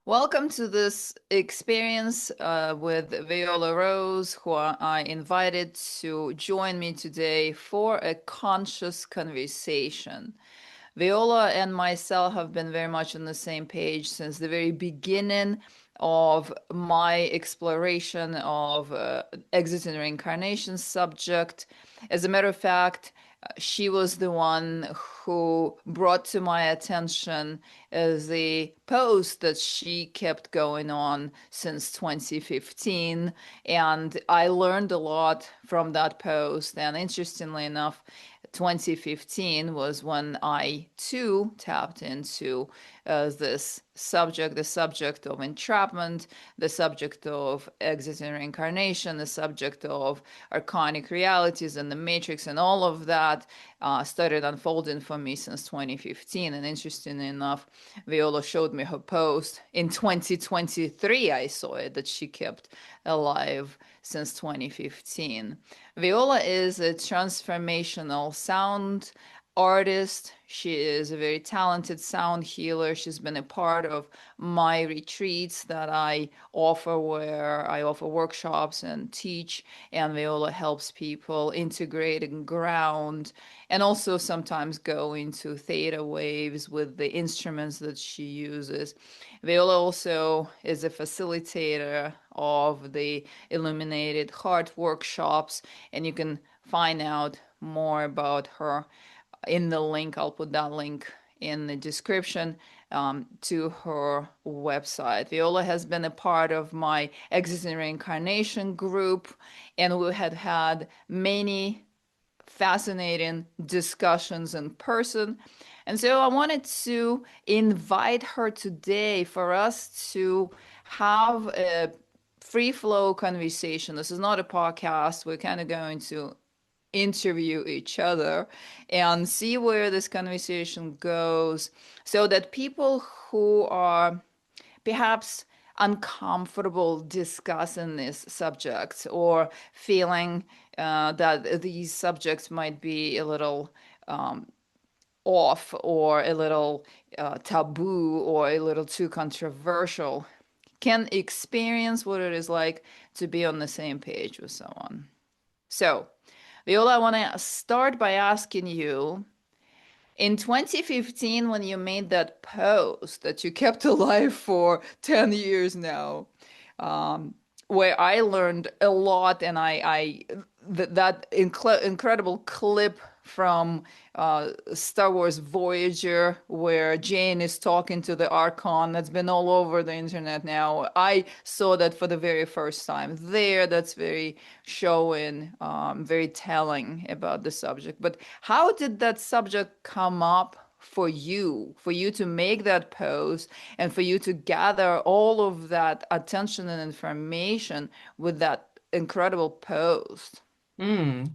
Welcome to this experience with Viola Rose, who I invited to join me today for a conscious conversation. Viola and myself have been very much on the same page since the very beginning of my exploration of exit and reincarnation subject. As a matter of fact, she was the one who brought to my attention the post that she kept going on since 2015. And I learned a lot from that post. And interestingly enough, 2015 was when I too tapped into this subject, the subject of entrapment, the subject of exit and reincarnation, the subject of archonic realities and the matrix, and all of that started unfolding for me since 2015. And interestingly enough, Viola showed me her post in 2023. I saw it that she kept alive since 2015. Viola is a transformational sound artist. She is a very talented sound healer. She's been a part of my retreats that I offer, where I offer workshops and teach, and Viola helps people integrate and ground, and also sometimes go into theta waves with the instruments that she uses. Viola also is a facilitator of the Illuminated Heart workshops, and you can find out more about her in the link. I'll put that link in the description to her website. Viola has been a part of my Exit and Reincarnation group, and we had many fascinating discussions in person. And so I wanted to invite her today for us to have a free flow conversation. This is not a podcast. We're kind of going to interview each other and see where this conversation goes so that people who are perhaps uncomfortable discussing these subjects or feeling that these subjects might be a little off or a little taboo or a little too controversial can experience what it is like to be on the same page with someone. So, Viola, I want to start by asking you, in 2015, when you made that post that you kept alive for 10 years now, um, where I learned a lot, and that incredible clip from Star Wars Voyager, where Jane is talking to the Archon, that's been all over the internet now. I saw that for the very first time there. That's very showing, very telling about the subject. But how did that subject come up for you to make that post and for you to gather all of that attention and information with that incredible post? Mm.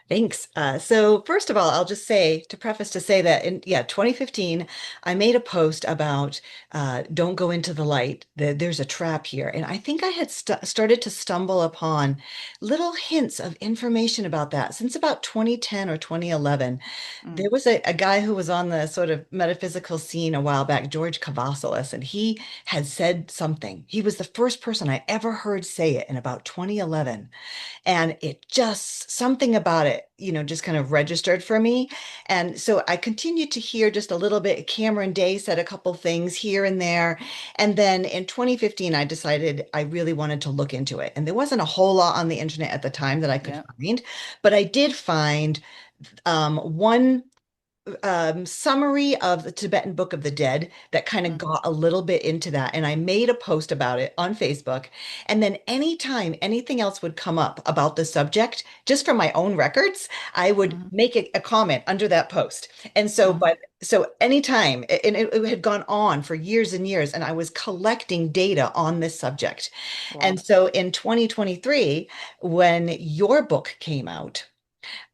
Thanks. So first of all, I'll just say to preface to say that in 2015, I made a post about don't go into the light. There's a trap here, and I think I had started to stumble upon little hints of information about that since about 2010 or 2011. Mm, There was a guy who was on the sort of metaphysical scene a while back, George Kavasilis, and he had said something. He was the first person I ever heard say it in about 2011. And it just, something about it, just kind of registered for me. And so I continued to hear just a little bit. Cameron Day said a couple things here and there. And then in 2015, I decided I really wanted to look into it. And there wasn't a whole lot on the internet at the time that I could yeah. find, but I did find one summary of the Tibetan Book of the Dead that kind of Mm, got a little bit into that. And I made a post about it on Facebook. And then anytime anything else would come up about the subject, just from my own records, I would mhm, make a comment under that post. And so, mhm. so anytime, and it had gone on for years and years, and I was collecting data on this subject. Wow. And so in 2023, when your book came out,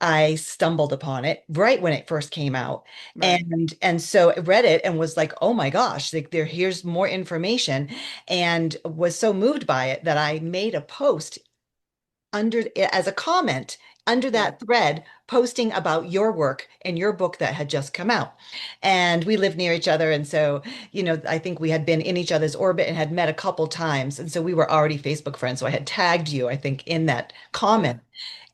I stumbled upon it right when it first came out. Right. And so I read it and was like, oh my gosh, like here's more information, and was so moved by it that I made a post under as a comment under Yeah. that thread posting about your work and your book that had just come out. And we lived near each other. And so, I think we had been in each other's orbit and had met a couple times. And so we were already Facebook friends. So I had tagged you, I think, in that Yeah. comment.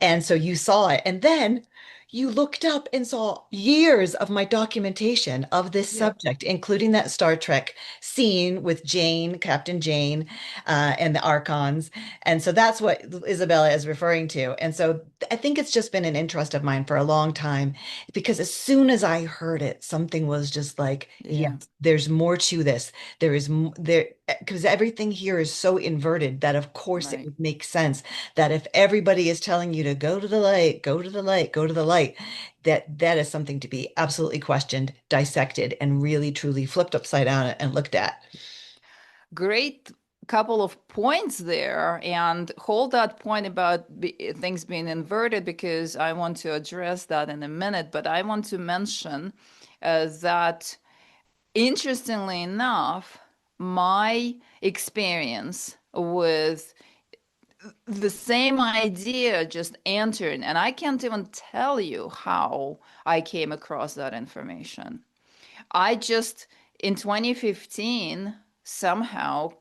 And so you saw it. And then you looked up and saw years of my documentation of this Yeah. subject, including that Star Trek scene with Jane, Captain Jane, and the Archons. And so that's what Isabella is referring to. And so I think it's just been an interest of mine for a long time because as soon as I heard it, something was just like, yes, Yeah. there's more to this. There is there because everything here is so inverted that of course it Right. would make sense that if everybody is telling you to go to the light, go to the light, go to the light, that is something to be absolutely questioned, dissected, and really truly flipped upside down and looked at. Great couple of points there, and hold that point about things being inverted because I want to address that in a minute. But I want to mention that interestingly enough, my experience with the same idea just entered, and I can't even tell you how I came across that information. I just, in 2015, somehow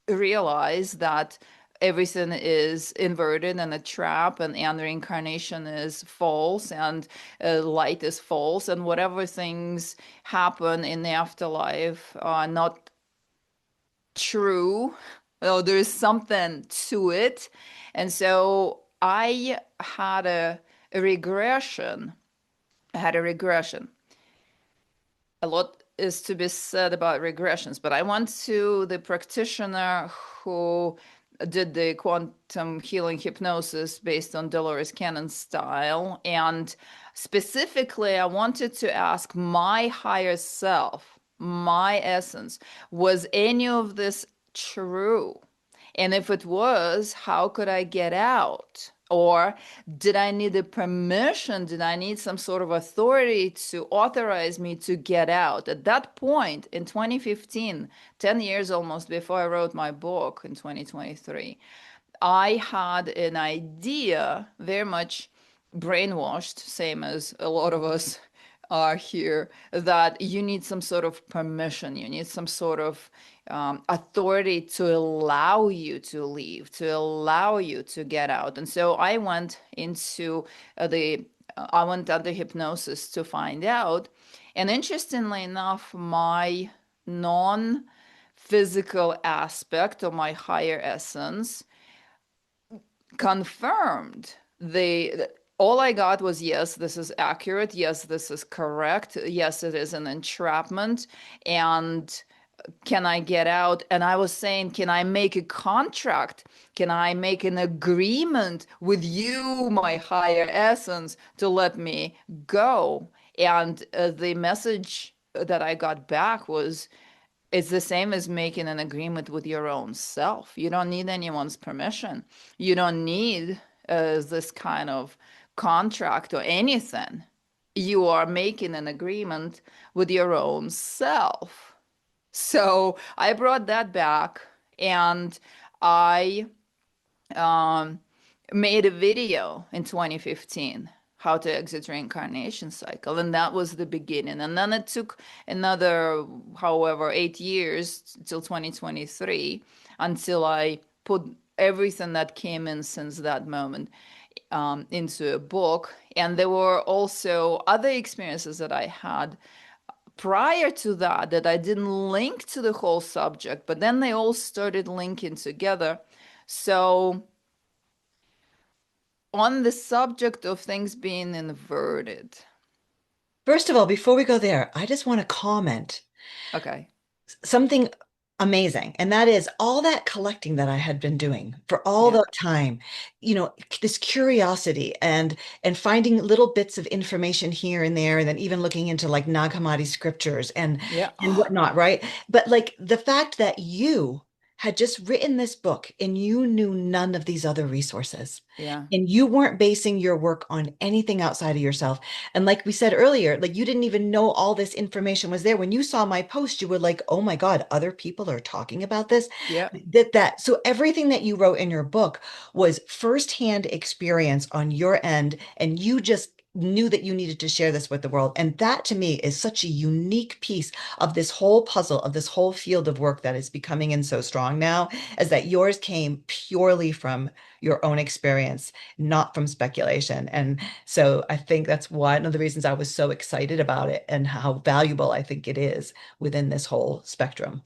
realized that everything is inverted and a trap, and reincarnation is false, and light is false, and whatever things happen in the afterlife are not true. Oh, there's something to it. And so I had a regression. I had a regression. A lot is to be said about regressions, but I went to the practitioner who did the quantum healing hypnosis based on Dolores Cannon's style. And specifically, I wanted to ask my higher self, my essence, was any of this true? And if it was, how could I get out? Or did I need a permission? Did I need some sort of authority to authorize me to get out? At that point in 2015, 10 years almost before I wrote my book in 2023, I had an idea, very much brainwashed, same as a lot of us are here, that you need some sort of permission, you need some sort of authority to allow you to leave, to allow you to get out. And so I went into I went under hypnosis to find out. And interestingly enough, my non physical aspect of my higher essence confirmed all I got was yes, this is accurate. Yes, this is correct. Yes, it is an entrapment. And can I get out? And I was saying, can I make a contract? Can I make an agreement with you, my higher essence, to let me go? And the message that I got back was, it's the same as making an agreement with your own self. You don't need anyone's permission. You don't need this kind of contract or anything. You are making an agreement with your own self. So I brought that back, and I um, made a video in 2015, how to exit reincarnation cycle, and that was the beginning. And then it took another, however, 8 years till 2023 until I put everything that came in since that moment into a book. And there were also other experiences that I had prior to that that I didn't link to the whole subject, but then they all started linking together. So, on the subject of things being inverted, First of all, before we go there, I just want to comment okay, something amazing. And that is all that collecting that I had been doing for all yeah, the time, this curiosity and finding little bits of information here and there, and then even looking into like Nag Hammadi scriptures and yeah, and whatnot, right? But like the fact that you had just written this book and you knew none of these other resources, Yeah. and you weren't basing your work on anything outside of yourself. And like we said earlier, like you didn't even know all this information was there. When you saw my post, you were like, oh my God, other people are talking about this. Yeah. So everything that you wrote in your book was firsthand experience on your end, and you just knew that you needed to share this with the world. And that to me is such a unique piece of this whole puzzle, of this whole field of work that is becoming in so strong now, is that yours came purely from your own experience, not from speculation. And so I think that's one of the reasons I was so excited about it and how valuable I think it is within this whole spectrum.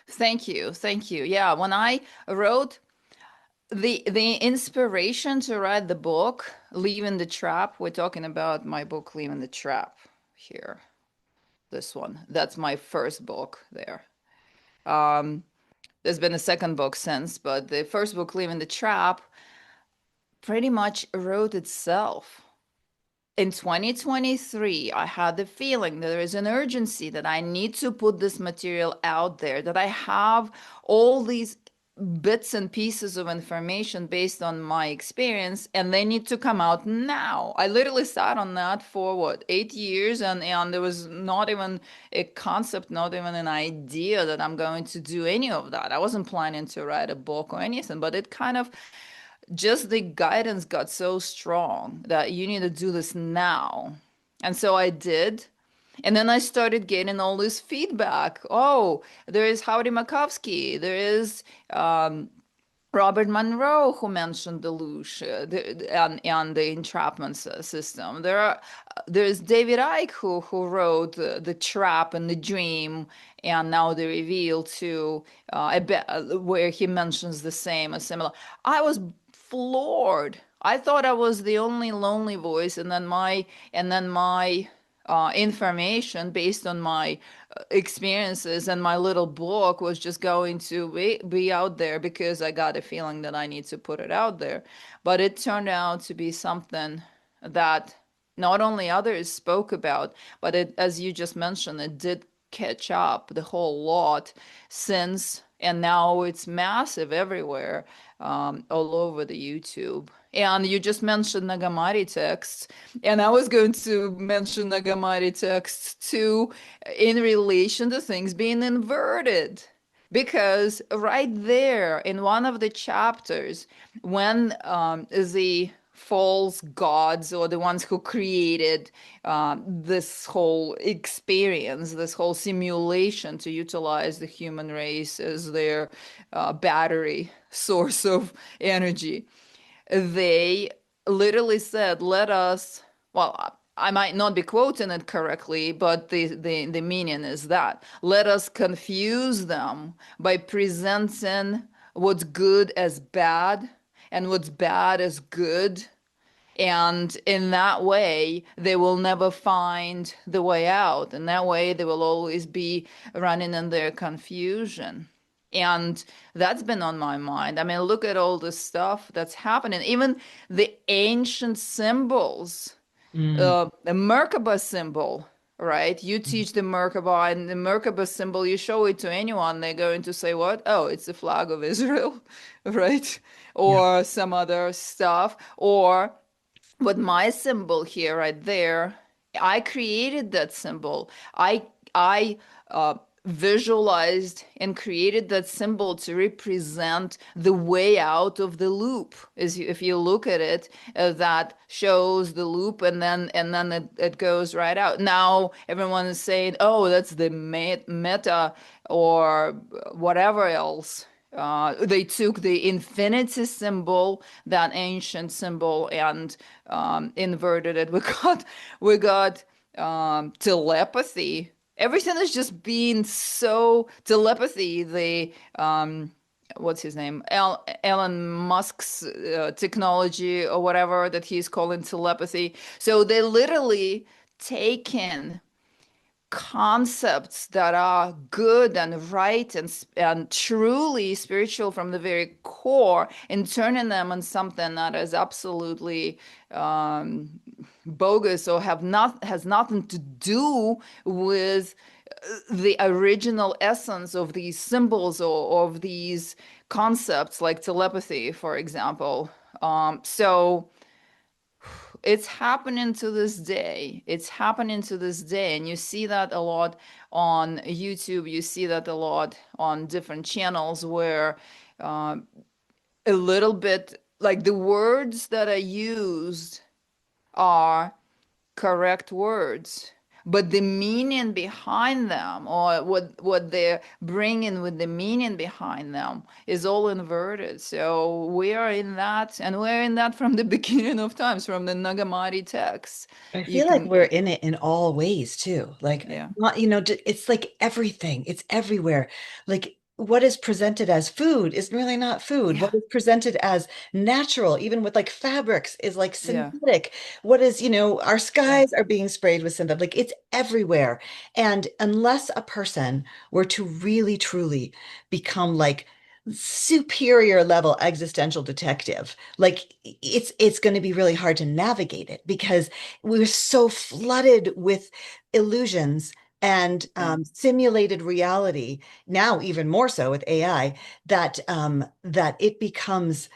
Thank you. Thank you. Yeah, when I wrote the inspiration to write the book, Leaving the Trap, we're talking about my book, Leaving the Trap here. This one. That's my first book there. Um, there's been a second book since, but the first book, Leaving the Trap, pretty much wrote itself. In 2023, I had the feeling that there is an urgency that I need to put this material out there, that I have all these bits and pieces of information based on my experience, and they need to come out now. I literally sat on that for what, 8 years, and there was not even a concept, not even an idea that I'm going to do any of that. I wasn't planning to write a book or anything, but it kind of just the guidance got so strong that you need to do this now. And so I did. And then I started getting all this feedback. Oh, there is Howdy Makovsky. There is Robert Monroe who mentioned delusion and the entrapment system. There's David Icke who wrote the Trap and the Dream, and now the Reveal too, where he mentions the same, a similar. I was floored. I thought I was the only lonely voice, and then my information based on my experiences and my little book was just going to be out there because I got a feeling that I need to put it out there. But it turned out to be something that not only others spoke about, but it, as you just mentioned, it did catch up the whole lot since, and now it's massive everywhere, all over the YouTube. And you just mentioned Nagamari texts, and I was going to mention Nagamari texts too, in relation to things being inverted. Because right there in one of the chapters, when the false gods or the ones who created this whole experience, this whole simulation to utilize the human race as their battery source of energy, they literally said, let us, well, I might not be quoting it correctly, but the meaning is that let us confuse them by presenting what's good as bad and what's bad as good. And in that way, they will never find the way out. And that way, they will always be running in their confusion. And that's been on my mind. I mean, look at all the stuff that's happening. Even the ancient symbols, Mm. the Merkaba symbol, right? You teach the Merkaba, and the Merkaba symbol, you show it to anyone, they're going to say, what? Oh, it's the flag of Israel, right? Yeah. Or some other stuff. Or but my symbol here, right there, I created that symbol. I visualized and created that symbol to represent the way out of the loop. If you look at it, that shows the loop, and then it goes right out. Now everyone is saying, "Oh, that's the meta or whatever else." They took the infinity symbol, that ancient symbol, and inverted it. We got telepathy. Everything is just being so telepathy. The what's his name? Elon Musk's technology or whatever that he's calling telepathy. So they literally taken concepts that are good and right and truly spiritual from the very core, and turning them on something that is absolutely bogus or has nothing to do with the original essence of these symbols or of these concepts, like telepathy, for example. So it's happening to this day. It's happening to this day. And you see that a lot on YouTube. You see that a lot on different channels where uh, a little bit like the words that are used are correct words, but the meaning behind them, or what they're bringing with the meaning behind them, is all inverted. So we are in that, and we're in that from the beginning of times, from the Nagamati texts. I You feel like can, we're in it in all ways too. Like, yeah, not, it's like everything, it's everywhere. Like, what is presented as food is really not food. yeah, What is presented as natural, even with like fabrics, is like yeah, synthetic. What is, our yeah, skies are being sprayed with synthetic. Like, it's everywhere. And unless a person were to really, truly become like superior level existential detective, like it's going to be really hard to navigate it because we're so flooded with illusions and yeah, simulated reality now, even more so with AI, that it becomes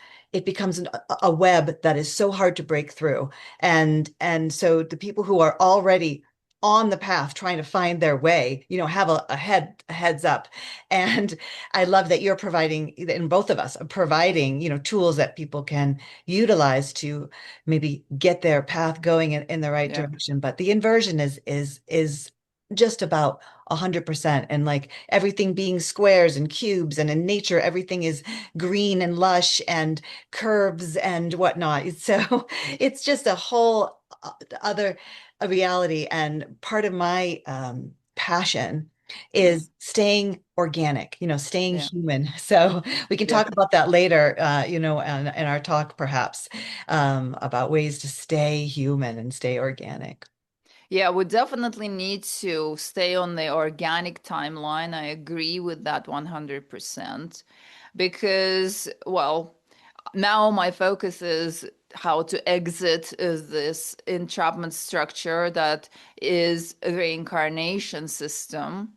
a web that is so hard to break through. And so the people who are already on the path trying to find their way, have a heads up. And I love that you're providing, and both of us are providing, tools that people can utilize to maybe get their path going in the right yeah, direction. But the inversion is just about 100%. And like everything being squares and cubes, and in nature, everything is green and lush and curves and whatnot. So it's just a whole other reality. And part of my passion yeah, is staying organic, staying yeah. human. So we can Yeah. talk about that later, in our talk, perhaps, about ways to stay human and stay organic. Yeah, we definitely need to stay on the organic timeline. I agree with that 100% because, well, now my focus is how to exit is this entrapment structure that is a reincarnation system,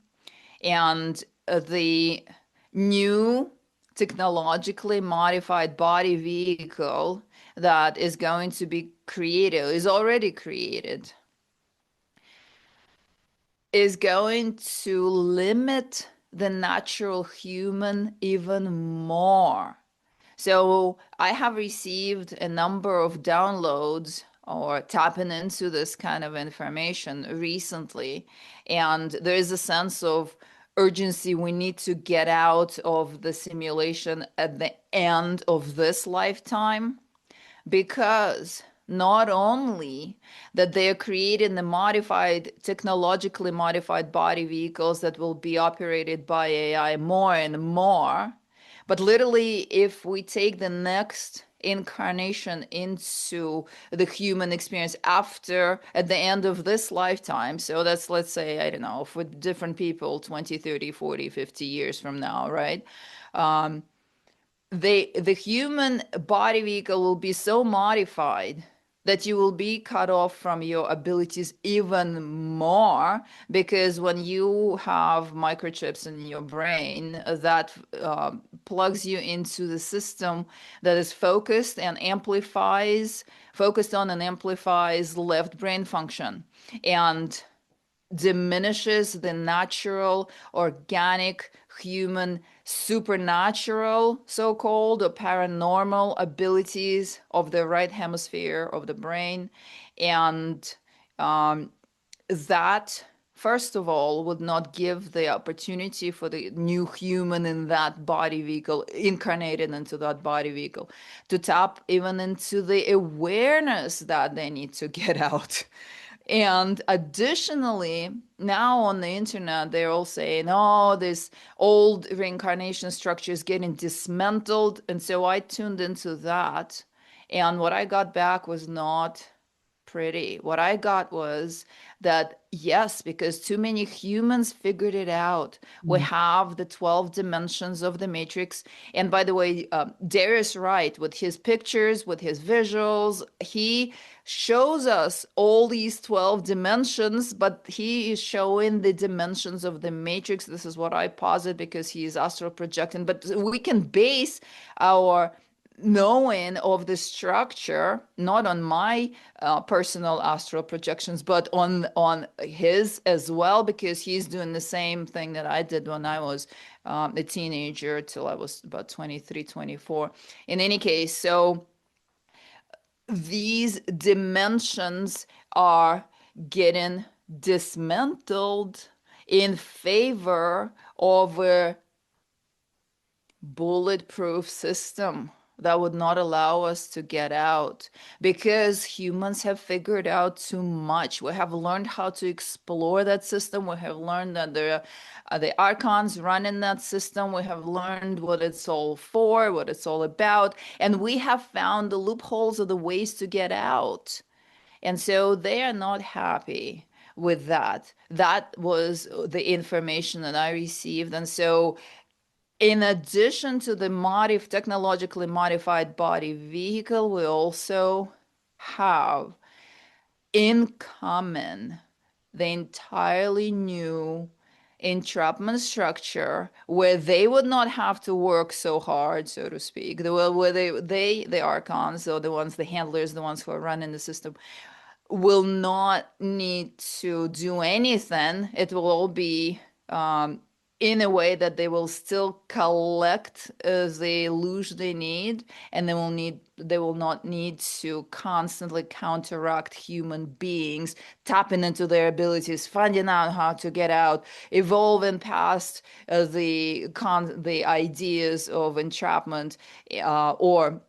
and the new technologically modified body vehicle that is going to be created, is already created, is going to limit the natural human even more. So I have received a number of downloads or tapping into this kind of information recently, and there is a sense of urgency. We need to get out of the simulation at the end of this lifetime, because not only that they are creating the modified, technologically modified body vehicles that will be operated by AI more and more, but literally, if we take the next incarnation into the human experience after, at the end of this lifetime, so that's, let's say, I don't know, for different people, 20, 30, 40, 50 years from now, right? The human body vehicle will be so modified that you will be cut off from your abilities even more, because when you have microchips in your brain that plugs you into the system that is focused on and amplifies left brain function, and diminishes the natural, organic, human, supernatural, so-called, or paranormal abilities of the right hemisphere of the brain. And um, that, first of all, would not give the opportunity for the new human in that body vehicle, incarnated into that body vehicle, to tap even into the awareness that they need to get out. And additionally, now on the internet, they're all saying, oh, this old reincarnation structure is getting dismantled. And so I tuned into that. And what I got back was not pretty. What I got was that, yes, because too many humans figured it out. We Mm. have the 12 dimensions of the matrix. And by the way, Darius Wright, with his pictures, with his visuals, he shows us all these 12 dimensions, but he is showing the dimensions of the matrix. This is what I posit because he is astral projecting. But we can base our knowing of the structure not on my personal astral projections, but on his as well, because he's doing the same thing that I did when I was a teenager till I was about 23, 24. In any case, so these dimensions are getting dismantled in favor of a bulletproof system that would not allow us to get out, because humans have figured out too much. We have learned how to explore that system. We have learned that the archons run in that system. We have learned what it's all for, what it's all about, and we have found the loopholes of the ways to get out. And so they are not happy with that. That was the information that I received. And so in addition to the technologically modified body vehicle, we also have in common the entirely new entrapment structure where they would not have to work so hard, so to speak. Where the archons, so the ones, the handlers, the ones who are running the system, will not need to do anything. It will all be in a way that they will still collect the loot they need, and they will not need to constantly counteract human beings, tapping into their abilities, finding out how to get out, evolving past the ideas of entrapment or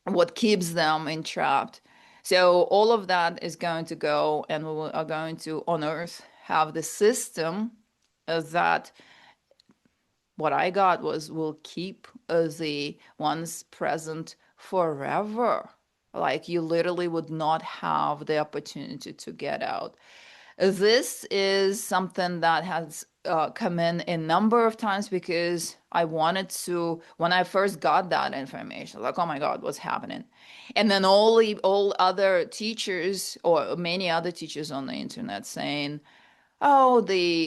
what keeps them entrapped. So all of that is going to go, and are going to on Earth have the system that what I got was will keep the ones present forever. Like you literally would not have the opportunity to get out. This is something that has come in a number of times because I wanted to, when I first got that information, like, oh my God, what's happening? And then all other teachers or many other teachers on the internet saying, oh,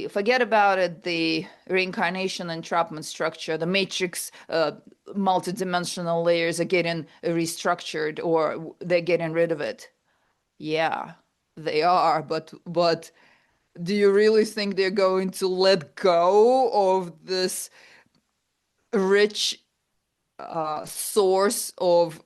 forget about it, the reincarnation entrapment structure, the matrix multidimensional layers are getting restructured or they're getting rid of it. Yeah, they are, but do you really think they're going to let go of this rich source of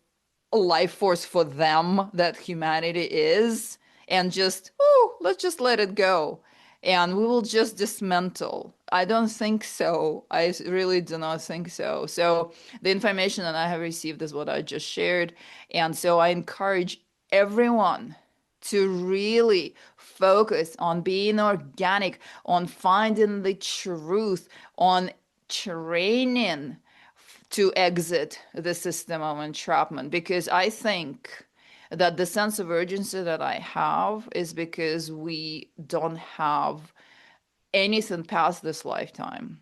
life force for them that humanity is, and just, oh, let's just let it go and we will just dismantle? I don't think so. I really do not think so. So the information that I have received is what I just shared. And so I encourage everyone to really focus on being organic, on finding the truth, on training to exit the system of entrapment, because I think that the sense of urgency that I have is because we don't have anything past this lifetime.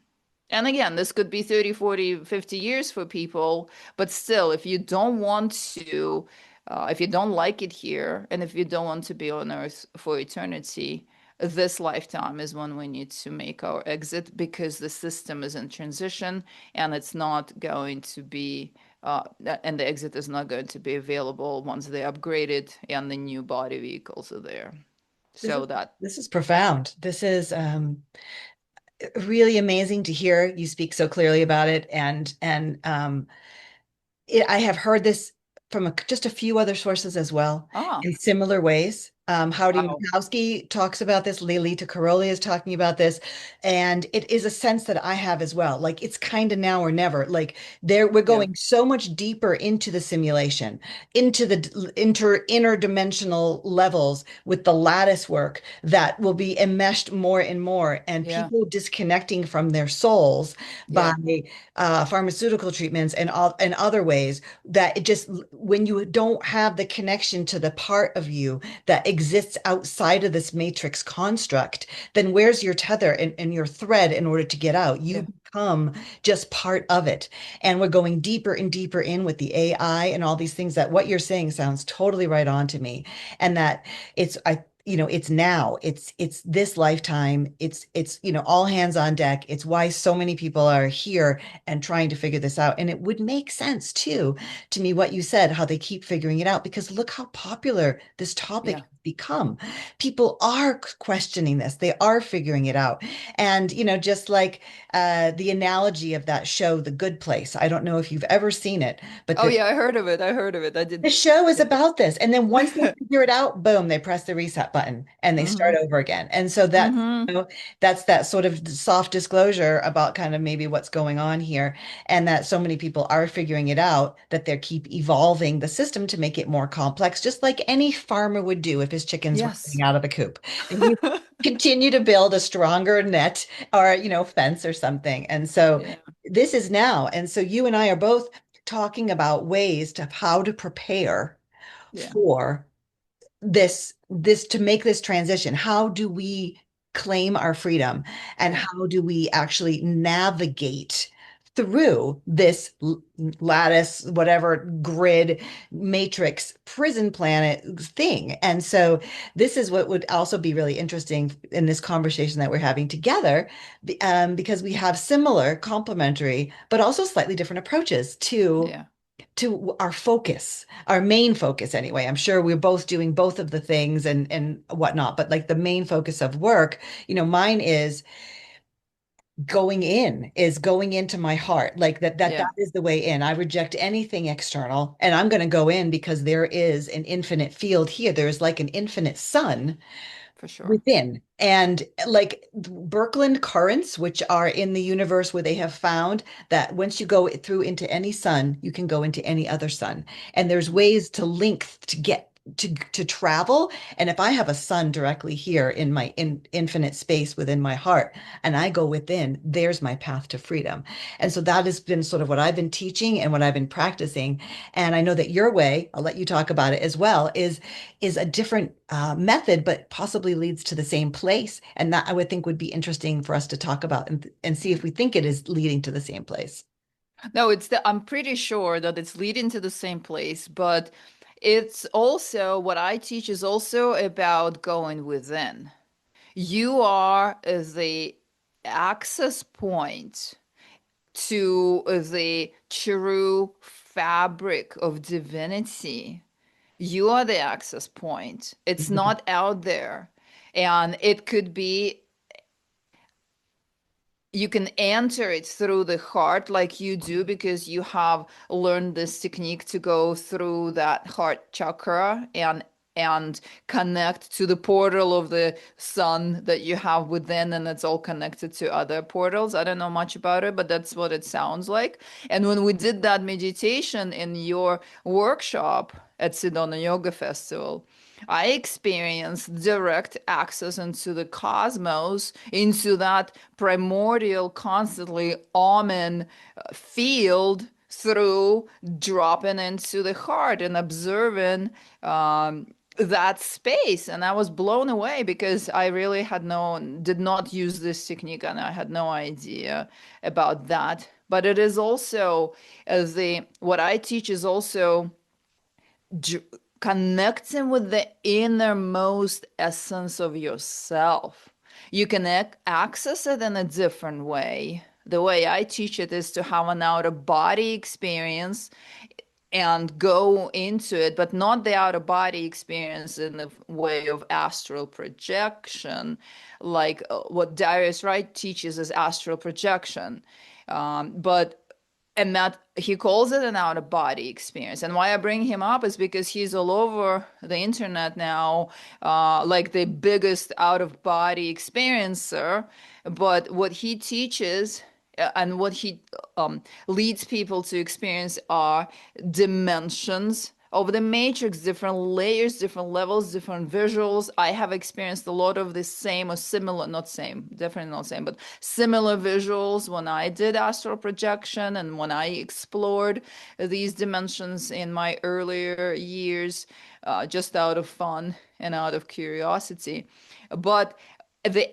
And again, this could be 30, 40, 50 years for people, but still, if you don't want to, if you don't like it here, and if you don't want to be on Earth for eternity, this lifetime is when we need to make our exit, because the system is in transition and it's not going to be, and the exit is not going to be available once they upgrade it and the new body vehicles are there. This is So that, this is profound. This is really amazing to hear you speak so clearly about it. I have heard this from just a few other sources as well ah, in similar ways. Howdy Wow. Mikowski talks about this. Lelita Caroli is talking about this. And it is a sense that I have as well. Like it's kind of now or never. Like there, we're Yeah. going so much deeper into the simulation, into the interdimensional levels with the lattice work that will be enmeshed more and more. And Yeah. people disconnecting from their souls by Yeah. pharmaceutical treatments and all and other ways that it just when you don't have the connection to the part of you that exists outside of this matrix construct, then where's your tether and your thread in order to get out? You Yeah. become just part of it. And we're going deeper and deeper in with the AI and all these things that what you're saying sounds totally right on to me. And that it's now, it's this lifetime, it's all hands on deck. It's why so many people are here and trying to figure this out. And it would make sense too to me what you said, how they keep figuring it out, because look how popular this topic Yeah. has become. People are questioning this, they are figuring it out. And, just like the analogy of that show, The Good Place. I don't know if you've ever seen it, but Oh yeah, I heard of it. I heard of it. I the did. show is Yeah. about this. And then once they figure it out, boom, they press the reset button and they start Mm-hmm. over again. And so Mm-hmm. that's that sort of soft disclosure about kind of maybe what's going on here. And that so many people are figuring it out, that they keep evolving the system to make it more complex, just like any farmer would do if his chickens were getting Yes. out of the coop. And you continue to build a stronger net or, fence or something. And so Yeah. this is now. And so you and I are both talking about ways to how to prepare Yeah. for this to make this transition. How do we claim our freedom and Yeah. how do we actually navigate through this lattice, whatever grid, matrix, prison planet thing? And so this is what would also be really interesting in this conversation that we're having together, because we have similar, complementary, but also slightly different approaches Yeah. to our focus, our main focus anyway. I'm sure we're both doing both of the things and whatnot, but like the main focus of work, mine is going into my heart. Like that Yeah. is the way in. I reject anything external and I'm going to go in because there is an infinite field here. There's like an infinite sun For sure. within. And like Birkeland currents, which are in the universe where they have found that once you go through into any sun, you can go into any other sun. And there's Mm. ways to link to get to travel. And if I have a sun directly here in my infinite space within my heart, and I go within, there's my path to freedom. And so that has been sort of what I've been teaching and what I've been practicing. And I know that your way, I'll let you talk about it as well, is a different method, but possibly leads to the same place. And that I would think would be interesting for us to talk about and see if we think it is leading to the same place. No, I'm pretty sure that it's leading to the same place, but it's also what I teach is also about going within. You are the access point to the true fabric of divinity. You are the access point. It's Mhm. not out there. And it could be you can enter it through the heart like you do because you have learned this technique to go through that heart chakra and connect to the portal of the sun that you have within, and it's all connected to other portals. I don't know much about it, but that's what it sounds like. And when we did that meditation in your workshop at Sedona Yoga Festival, I experienced direct access into the cosmos, into that primordial, constantly almond field through dropping into the heart and observing that space. And I was blown away because I really did not use this technique and I had no idea about that. But it is also what I teach is also dr- connecting with the innermost essence of yourself. You can access it in a different way. The way I teach it is to have an outer body experience and go into it, but not the outer body experience in the way of astral projection, like what Darius Wright teaches as astral projection. But And that he calls it an out of body experience. And why I bring him up is because he's all over the internet now, like the biggest out of body experiencer. But what he teaches and what he leads people to experience are dimensions of the matrix, different layers, different levels, different visuals. I have experienced a lot of the same or similar, not same, definitely not same, but similar visuals when I did astral projection and when I explored these dimensions in my earlier years, just out of fun and out of curiosity. But the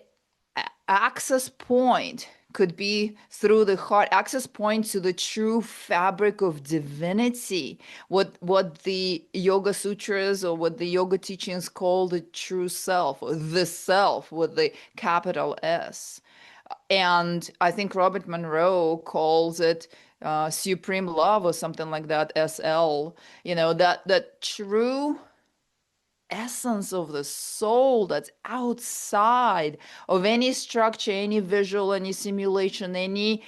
access point could be through the heart, access point to the true fabric of divinity, what the yoga sutras or what the yoga teachings call the true self, or the self with the capital S. And I think Robert Monroe calls it supreme love or something like that, SL. That true essence of the soul that's outside of any structure, any visual, any simulation, any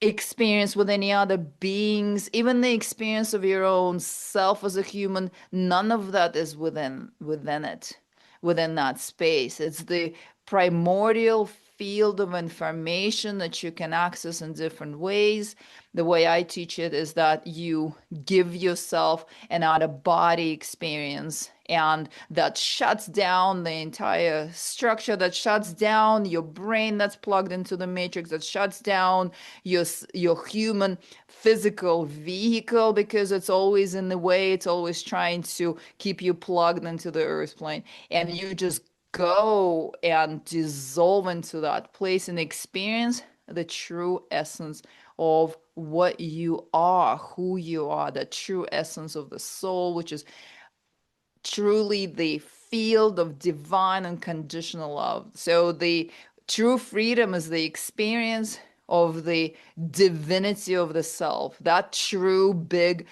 experience with any other beings, even the experience of your own self as a human. None of that is within it, within that space. It's the primordial field of information that you can access in different ways. The way I teach it is that you give yourself an out of body experience, and that shuts down the entire structure, that shuts down your brain that's plugged into the matrix, that shuts down your human physical vehicle, because it's always in the way, it's always trying to keep you plugged into the earth plane, and you just go and dissolve into that place and experience the true essence of what you are, who you are, the true essence of the soul, which is truly the field of divine unconditional love. So the true freedom is the experience of the divinity of the self, that true big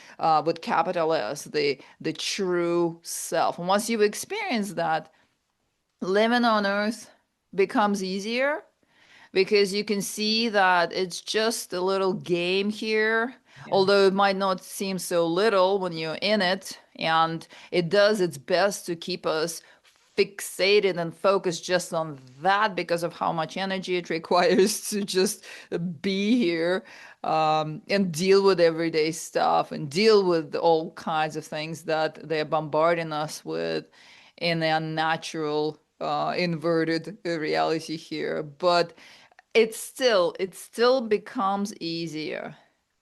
with capital S, the true self. And once you experience that, living on earth becomes easier, because you can see that it's just a little game here, Yeah. although it might not seem so little when you're in it, and it does its best to keep us fixated and focused just on that because of how much energy it requires to just be here, and deal with everyday stuff and deal with all kinds of things that they're bombarding us with in the unnatural, inverted reality here. But it still becomes easier.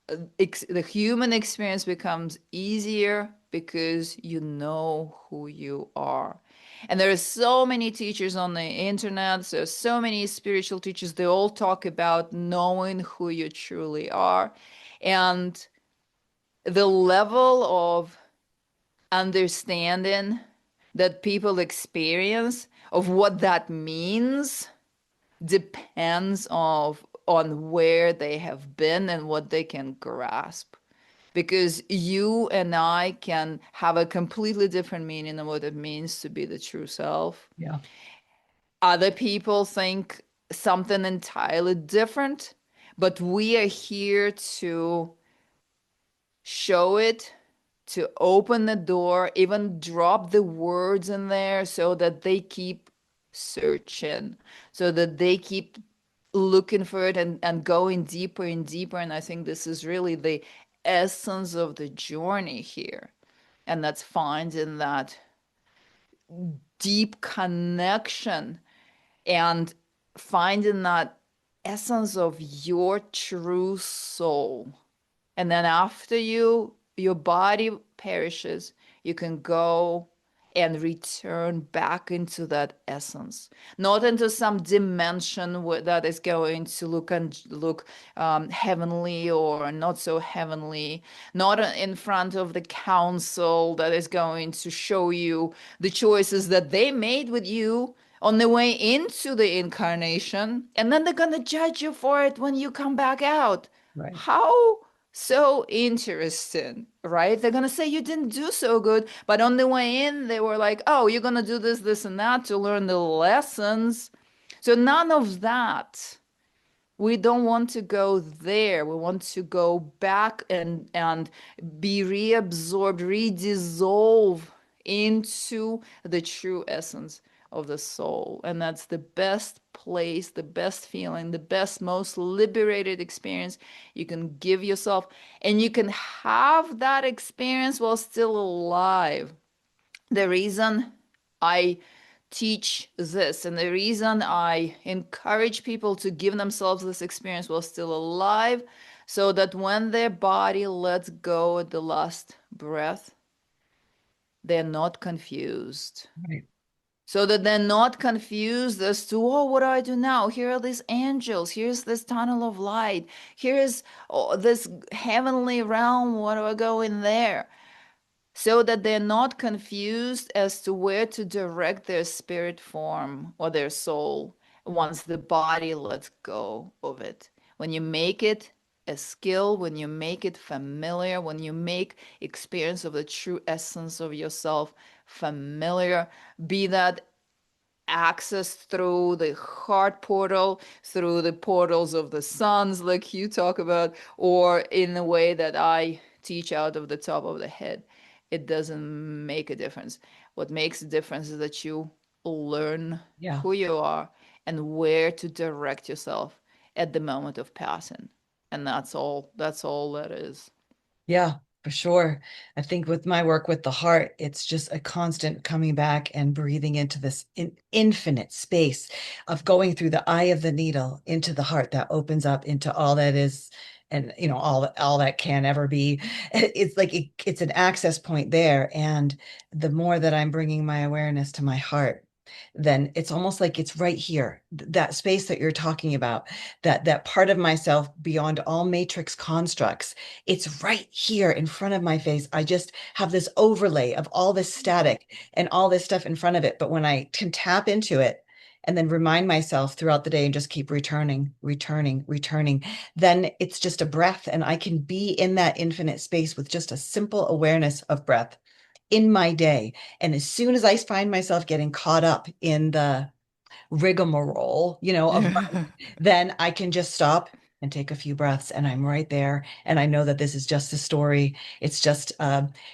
The human experience becomes easier because you know who you are. And there are so many teachers on the internet, there's so many spiritual teachers, they all talk about knowing who you truly are. And the level of understanding that people experience of what that means depends on where they have been and what they can grasp. Because you and I can have a completely different meaning of what it means to be the true self. Yeah. Other people think something entirely different, but we are here to show it, to open the door, even drop the words in there so that they keep searching, so that they keep looking for it and going deeper and deeper. And I think this is really the essence of the journey here. And that's finding that deep connection and finding that essence of your true soul. And then after your body perishes, you can go and return back into that essence, not into some dimension that is going to look heavenly or not so heavenly, not in front of the council that is going to show you the choices that they made with you on the way into the incarnation, and then they're going to judge you for it when you come back out. Right. How so interesting, right? They're gonna say you didn't do so good, but on the way in, they were like, oh, you're gonna do this, and that to learn the lessons. So none of that We don't want to go there. We want to go back and be reabsorbed, redissolve into the true essence of the soul. And that's the best place, the best feeling, the best, most liberated experience you can give yourself. And you can have that experience while still alive. The reason I teach this and the reason I encourage people to give themselves this experience while still alive, so that when their body lets go at the last breath, they're not confused. Right. So that they're not confused as to, oh, what do I do now? Here are these angels. Here's this tunnel of light. Here's this heavenly realm. What do I go in there? So that they're not confused as to where to direct their spirit form or their soul once the body lets go of it. When you make it a skill, when you make it familiar, when you make experience of the true essence of yourself familiar, be that access through the heart portal, through the portals of the suns, like you talk about, or in the way that I teach out of the top of the head. It doesn't make a difference. What makes a difference is that you learn Yeah. who you are and where to direct yourself at the moment of passing. And that's all. That's all that is. Yeah, for sure. I think with my work with the heart, it's just a constant coming back and breathing into this infinite space of going through the eye of the needle into the heart that opens up into all that is, and all that can ever be. It's like it's an access point there, and the more that I'm bringing my awareness to my heart, then it's almost like it's right here, that space that you're talking about, that part of myself beyond all matrix constructs. It's right here in front of my face. I just have this overlay of all this static and all this stuff in front of it. But when I can tap into it and then remind myself throughout the day and just keep returning, returning, returning, then it's just a breath. And I can be in that infinite space with just a simple awareness of breath in my day. And as soon as I find myself getting caught up in the rigmarole, of life, Yeah. then I can just stop and take a few breaths, and I'm right there. And I know that this is just a story. It's just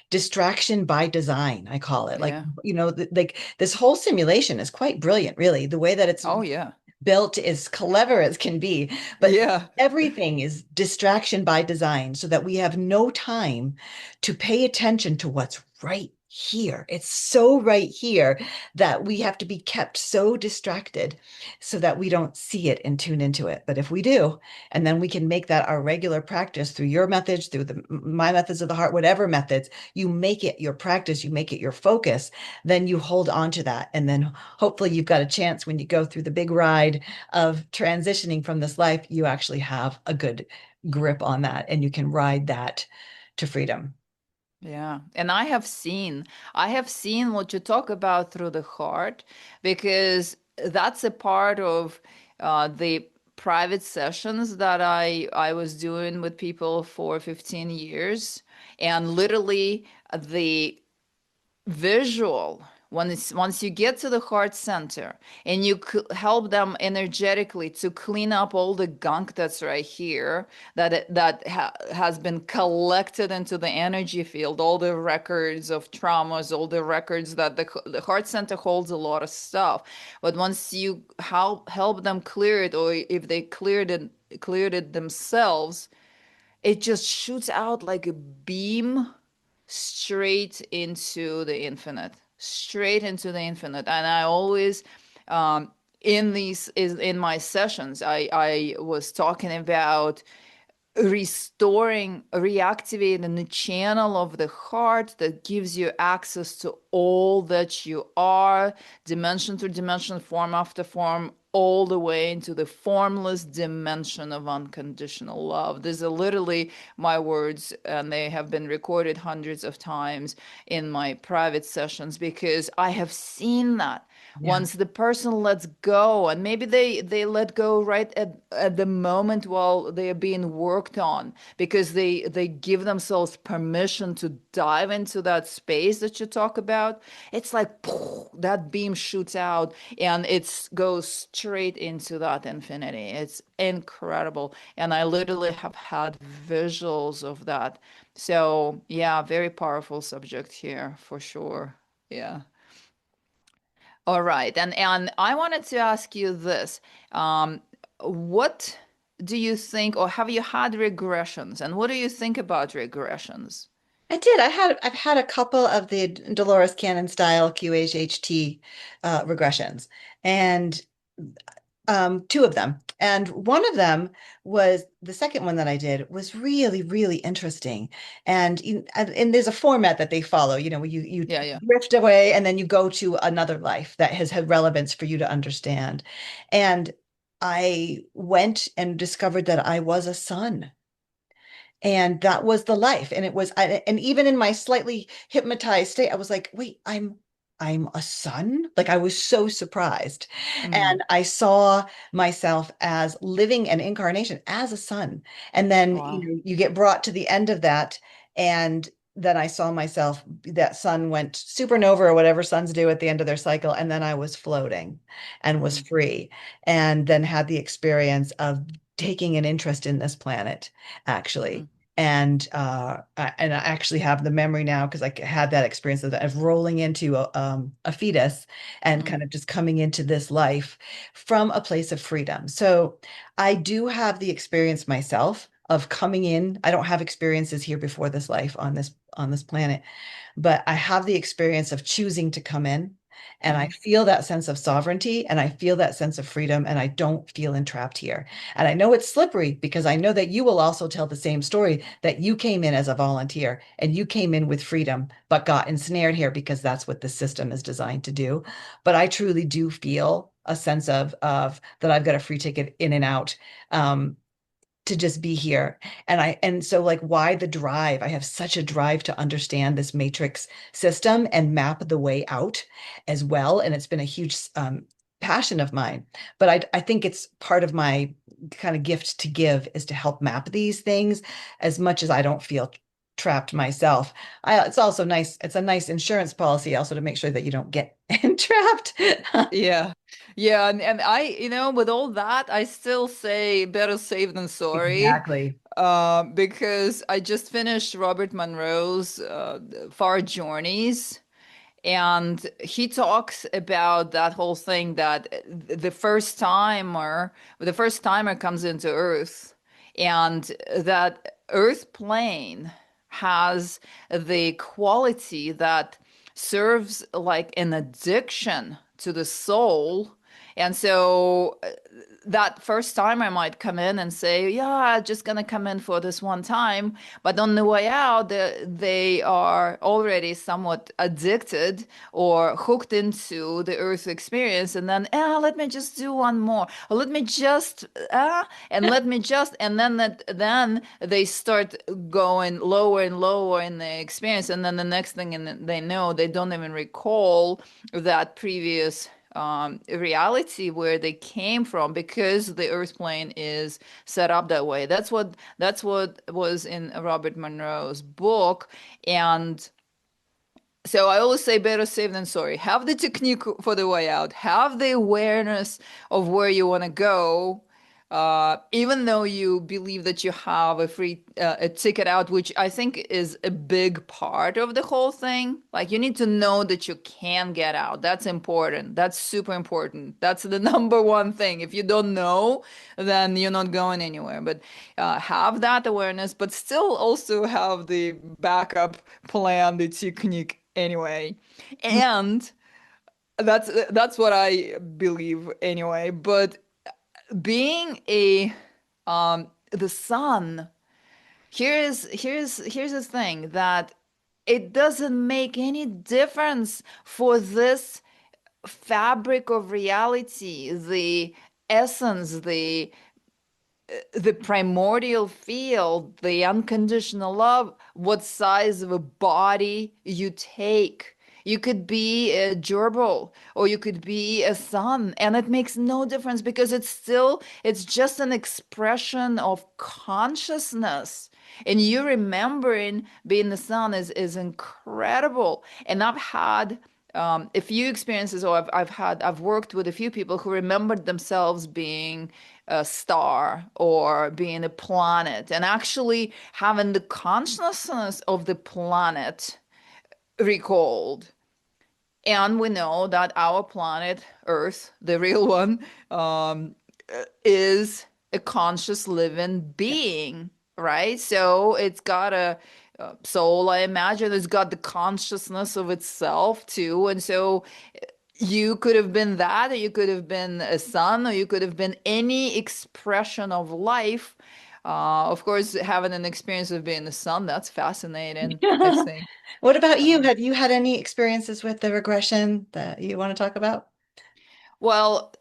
distraction by design, I call it. Like, Yeah. like this whole simulation is quite brilliant, really. The way that it's Oh, yeah. built is clever as can be, but Yeah. everything is distraction by design so that we have no time to pay attention to what's right here. It's so right here that we have to be kept so distracted so that we don't see it and tune into it. But if we do, and then we can make that our regular practice through your methods, through my methods of the heart, whatever methods, you make it your practice, you make it your focus, then you hold on to that. And then hopefully you've got a chance when you go through the big ride of transitioning from this life, you actually have a good grip on that and you can ride that to freedom. Yeah, and I have seen what you talk about through the heart, because that's a part of the private sessions that I was doing with people for 15 years, and literally the visual once you get to the heart center and you help them energetically to clean up all the gunk that's right here that has been collected into the energy field, all the records of traumas, all the records that the heart center holds a lot of stuff. But once you help them clear it, or if they cleared it themselves, it just shoots out like a beam straight into the infinite, straight into the infinite. And I always, in my sessions, I was talking about restoring, reactivating the channel of the heart that gives you access to all that you are, dimension to dimension, form after form, all the way into the formless dimension of unconditional love. These are literally my words, and they have been recorded hundreds of times in my private sessions, because I have seen that. Yeah. Once the person lets go, and maybe they let go right at the moment while they are being worked on, because they give themselves permission to dive into that space that you talk about. It's like poof, that beam shoots out and it goes straight into that infinity. It's incredible. And I literally have had visuals of that. So yeah, very powerful subject here for sure. Yeah. All right. And I wanted to ask you this. What do you think, or have you had regressions? And what do you think about regressions? I did. I've had a couple of the Dolores Cannon style QHHT regressions, and two of them. And one of them was the second one that I did was really, really interesting. And there's a format that they follow, where you Yeah, yeah. drift away and then you go to another life that has had relevance for you to understand. And I went and discovered that I was a son. And that was the life. And and even in my slightly hypnotized state, I was like, wait, I'm a son? Like I was so surprised. Mm. And I saw myself as living an incarnation as a son. And then, Wow. you get brought to the end of that. And then I saw myself, that sun went supernova or whatever suns do at the end of their cycle. And then I was floating and was Mm, free. And then had the experience of taking an interest in this planet, mm, actually. And I actually have the memory now because I had that experience of rolling into a fetus and mm, kind of just coming into this life from a place of freedom. So I do have the experience myself of coming in. I don't have experiences here before this life on this planet, but I have the experience of choosing to come in. And I mm. feel that sense of sovereignty and I feel that sense of freedom, and I don't feel entrapped here. And I know it's slippery because I know that you will also tell the same story, that you came in as a volunteer and you came in with freedom, but got ensnared here because that's what the system is designed to do. But I truly do feel a sense of that I've got a free ticket in and out. To just be here. And so, like, why the drive? I have such a drive to understand this matrix system and map the way out as well. And it's been a huge passion of mine. But I think it's part of my kind of gift to give is to help map these things as much as I don't feel trapped myself. It's also nice. It's a nice insurance policy also to make sure that you don't get entrapped. Yeah. Yeah. And I, with all that, I still say better safe than sorry. Exactly. Because I just finished Robert Monroe's Far Journeys. And he talks about that whole thing that the first timer comes into Earth, and that Earth plane has the quality that serves like an addiction to the soul. And so that first time I might come in and say, yeah, just gonna come in for this one time. But on the way out, they are already somewhat addicted or hooked into the Earth experience. And then, let me just do one more. Or let me just, and let me just, and then they start going lower and lower in the experience. And then the next thing they know, they don't even recall that previous reality where they came from, because the earth plane is set up that way. That's what was in Robert Monroe's book. And so I always say better safe than sorry. Have the technique for the way out. Have the awareness of where you want to go, even though you believe that you have a ticket out, which I think is a big part of the whole thing. Like you need to know that you can get out. That's important. That's super important. That's the number one thing. If you don't know, then you're not going anywhere. But have that awareness, but still also have the backup plan, the technique anyway. And that's what I believe anyway. But being a the sun, here's the thing, that it doesn't make any difference for this fabric of reality, the essence, the primordial field, the unconditional love, what size of a body you take. You could be a gerbil or you could be a sun, and it makes no difference because it's just an expression of consciousness. And you remembering being the sun is incredible. And I've had a few experiences, or I've worked with a few people who remembered themselves being a star or being a planet, and actually having the consciousness of the planet recalled. And we know that our planet, Earth, the real one, is a conscious living being, right? So it's got a soul, I imagine. It's got the consciousness of itself too. And so you could have been that, or you could have been a sun, or you could have been any expression of life. Of course, having an experience of being the sun, that's fascinating, I think. What about you? Um, Have you had any experiences with the regression that you want to talk about? Well,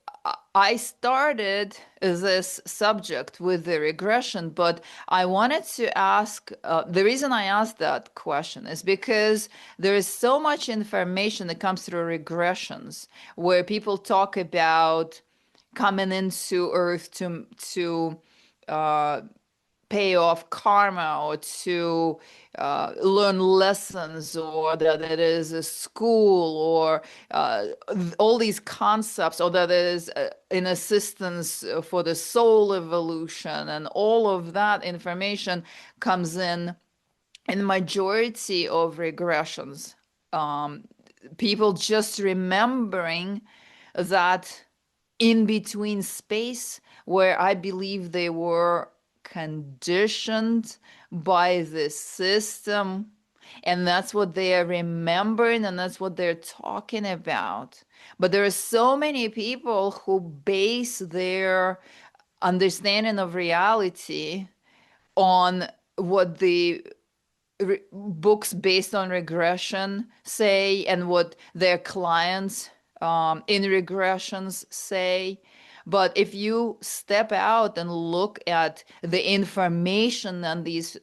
I started this subject with the regression, but I wanted to ask the reason I asked that question is because there is so much information that comes through regressions where people talk about coming into Earth to uh, pay off karma or to learn lessons, or that it is a school, or all these concepts, or that it is an assistance for the soul evolution, and all of that information comes in majority of regressions. Um, People just remembering that in between space where I believe they were conditioned by the system. And that's what they are remembering, and that's what they're talking about. But there are so many people who base their understanding of reality on what the books based on regression say and what their clients in regressions say. But if you step out and look at the information that these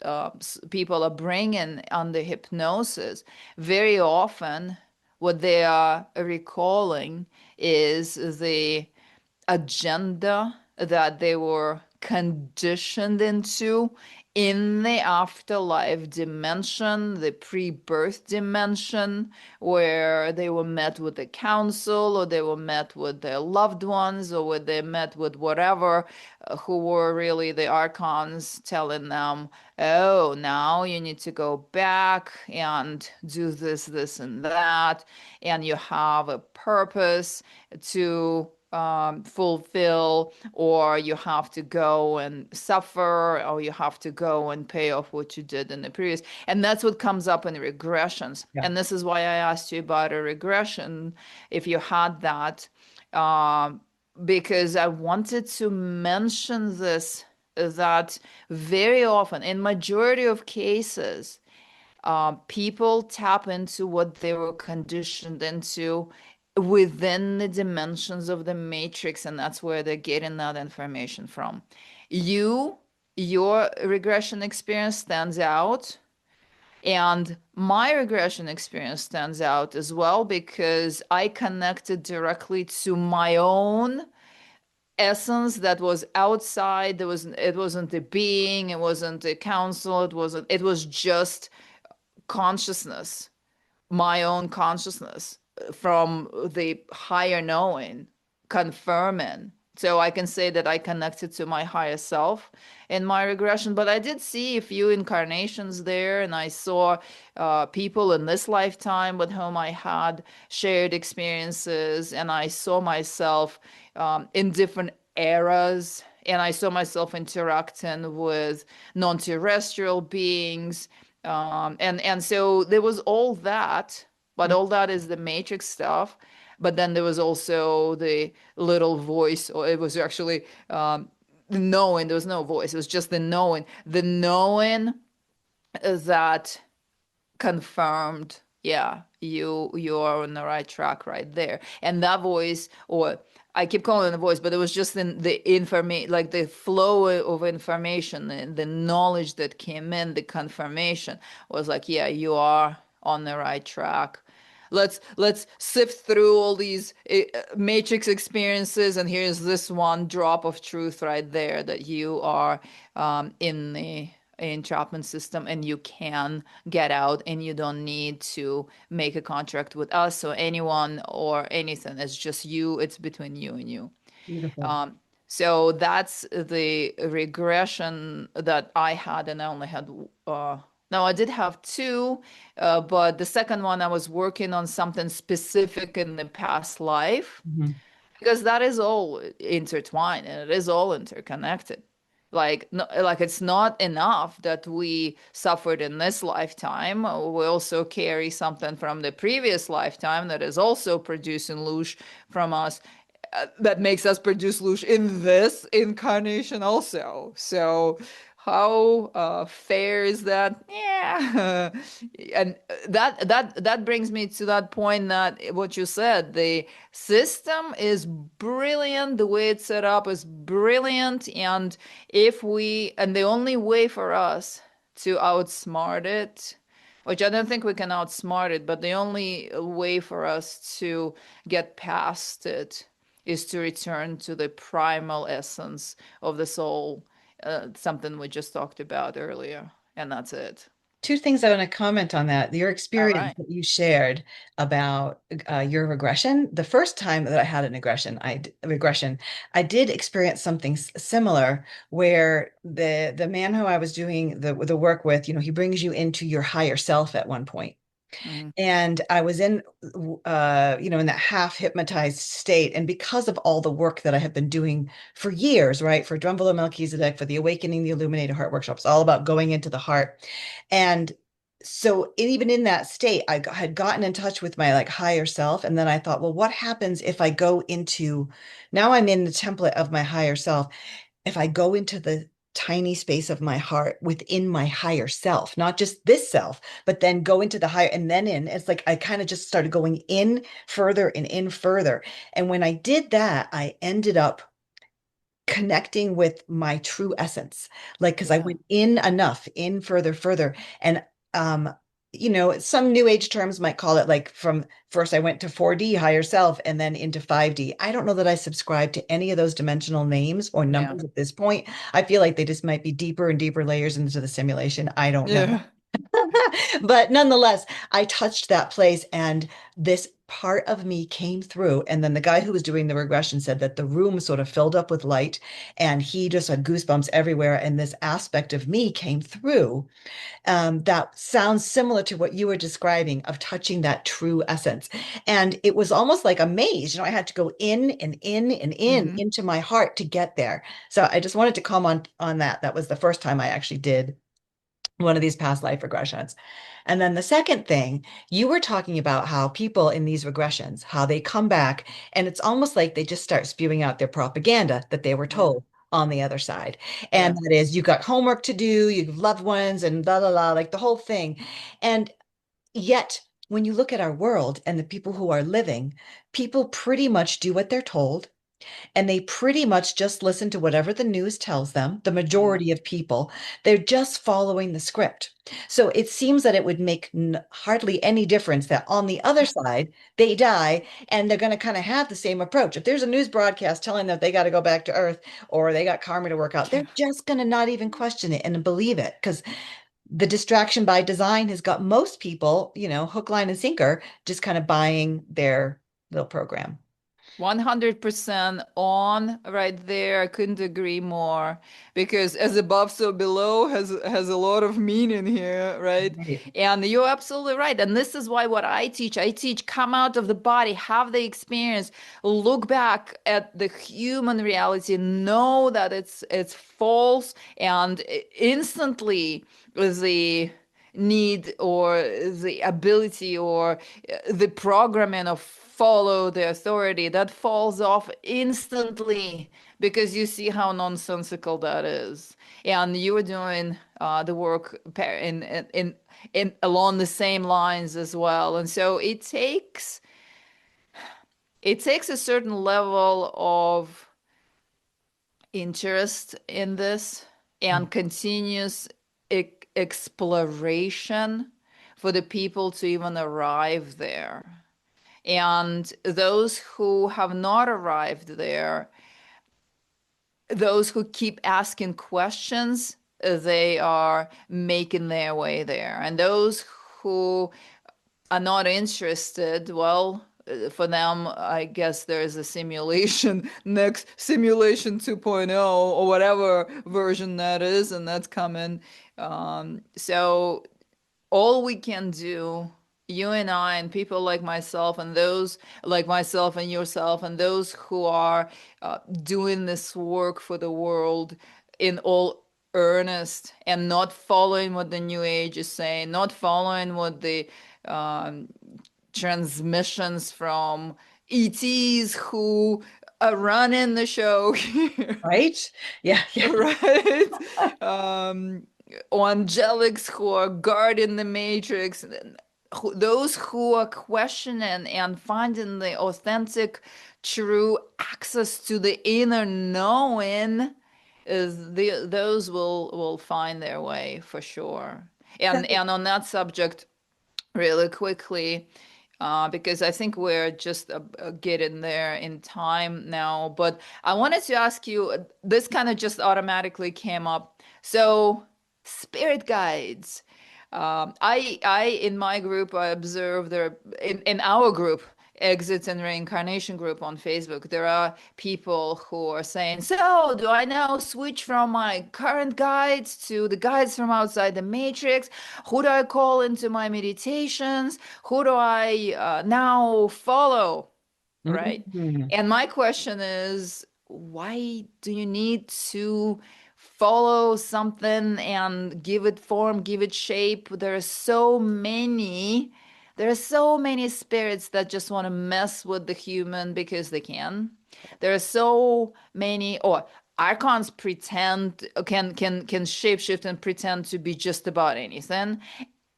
people are bringing under hypnosis, very often what they are recalling is the agenda that they were conditioned into in the afterlife dimension, the pre-birth dimension, where they were met with the council, or they were met with their loved ones, or where they met with whatever, who were really the archons telling them, oh, now you need to go back and do this, this, and that, and you have a purpose to fulfill, or you have to go and suffer, or you have to go and pay off what you did in the previous. And that's what comes up in regressions. Yeah. And this is why I asked you about a regression, if you had that, um, because I wanted to mention this, that very often, in majority of cases, people tap into what they were conditioned into within the dimensions of the matrix, and that's where they're getting that information from. You, your regression experience stands out, and my regression experience stands out as well because I connected directly to my own essence that was outside. It wasn't a being, it wasn't a council, it was just consciousness, my own consciousness from the higher knowing, confirming. So I can say that I connected to my higher self in my regression. But I did see a few incarnations there, and I saw people in this lifetime with whom I had shared experiences, and I saw myself in different eras. And I saw myself interacting with non-terrestrial beings, and so there was all that, but all that is the matrix stuff. But then there was also the little voice, or it was actually the knowing. There was no voice. It was just the knowing that confirmed, yeah, you are on the right track right there. And that voice, or I keep calling it a voice, but it was just in the information, like the flow of information, the knowledge that came in, the confirmation was like, yeah, you are on the right track. let's sift through all these matrix experiences, and here's this one drop of truth right there that you are in the entrapment system and you can get out, and you don't need to make a contract with us or anyone or anything. It's just you. It's between you and you. Beautiful. Um, so that's the regression that I had, and I only had no, I did have two, but the second one I was working on something specific in the past life, Mhm. because that is all intertwined and it is all interconnected. Like, no, like it's not enough that we suffered in this lifetime. We also carry something from the previous lifetime that is also producing loosh from us, that makes us produce loosh in this incarnation also. So how fair is that? Yeah. And that brings me to that point, that what you said, the system is brilliant, the way it's set up is brilliant, and the only way for us to outsmart it, which I don't think we can outsmart it, but the only way for us to get past it is to return to the primal essence of the soul, something we just talked about earlier, and that's it. Two things I want to comment on that. Your All experience right. that you shared about your regression. The first time that I had an regression, I did experience something similar, where the man who I was doing the work with, he brings you into your higher self at one point. Hmm. And I was in that half hypnotized state. And because of all the work that I have been doing for years, right, for Drumville Melchizedek, for the Awakening the Illuminated Heart workshops, all about going into the heart. And so even in that state, had gotten in touch with my like higher self. And then I thought, well, what happens if I go into, now I'm in the template of my higher self, if I go into the tiny space of my heart within my higher self, not just this self, but then go into the higher and then in, it's like I kind of just started going in further and in further. And when I did that, I ended up connecting with my true essence. Like, because I Yeah. went in enough, in further, further. And, um, some new age terms might call it like from first I went to 4D higher self and then into 5D. I don't know that I subscribe to any of those dimensional names or Yeah. numbers at this point. I feel like they just might be deeper and deeper layers into the simulation. I don't know. Yeah. But nonetheless, I touched that place and this part of me came through. And then the guy who was doing the regression said that the room sort of filled up with light and he just had goosebumps everywhere. And this aspect of me came through, that sounds similar to what you were describing of touching that true essence. And it was almost like a maze. I had to go in and in and in Hmm. into my heart to get there. So I just wanted to comment on that. That was the first time I actually did one of these past life regressions. And then the second thing, you were talking about how people in these regressions, how they come back and it's almost like they just start spewing out their propaganda that they were Yeah. told on the other side. And Yeah. that is, you got homework to do, you have loved ones and blah, blah, blah, like the whole thing. And yet, when you look at our world and the people who are living, people pretty much do what they're told and they pretty much just listen to whatever the news tells them, the Yeah. majority of people. They're just following the script. So it seems that it would make hardly any difference that on the other side, they die and they're going to kind of have the same approach. If there's a news broadcast telling them they got to go back to Earth or they got karma to work out, they're just going to not even question it and believe it because the distraction by design has got most people, hook, line, and sinker, just kind of buying their little program. 100% on right there. I couldn't agree more, because as above so below has a lot of meaning here, right? Right. And you're absolutely right. And this is why what I teach come out of the body, have the experience, look back at the human reality, know that it's false, and instantly the need or the ability or the programming of follow the authority, that falls off instantly, because you see how nonsensical that is. And you were doing the work in along the same lines as well. And so it takes a certain level of interest in this and continuous exploration for the people to even arrive there. And those who have not arrived there, those who keep asking questions, they are making their way there. And those who are not interested, well, for them, I guess there's a simulation, next simulation 2.0 or whatever version that is, and that's coming. So all we can do, you and I and people like myself and those like myself and yourself and those who are doing this work for the world in all earnest and not following what the new age is saying, not following what the um, transmissions from ETs who are running the show here. Right? Yeah, yeah. Right? Um, or angelics who are guarding the matrix, those who are questioning and finding the authentic, true access to the inner knowing is those will find their way for sure. And on that subject, really quickly, because I think we're just getting there in time now. But I wanted to ask you, this kind of just automatically came up. So, spirit guides. In my group, I observe there in our group, Exits and Reincarnation group on Facebook, there are people who are saying, so do I now switch from my current guides to the guides from outside the matrix? Who do I call into my meditations? Who do I now follow? Right? Mhm. And my question is, why do you need to follow something and give it form, give it shape? There are so many spirits that just want to mess with the human because they can. There are so many, or archons pretend can shapeshift and pretend to be just about anything.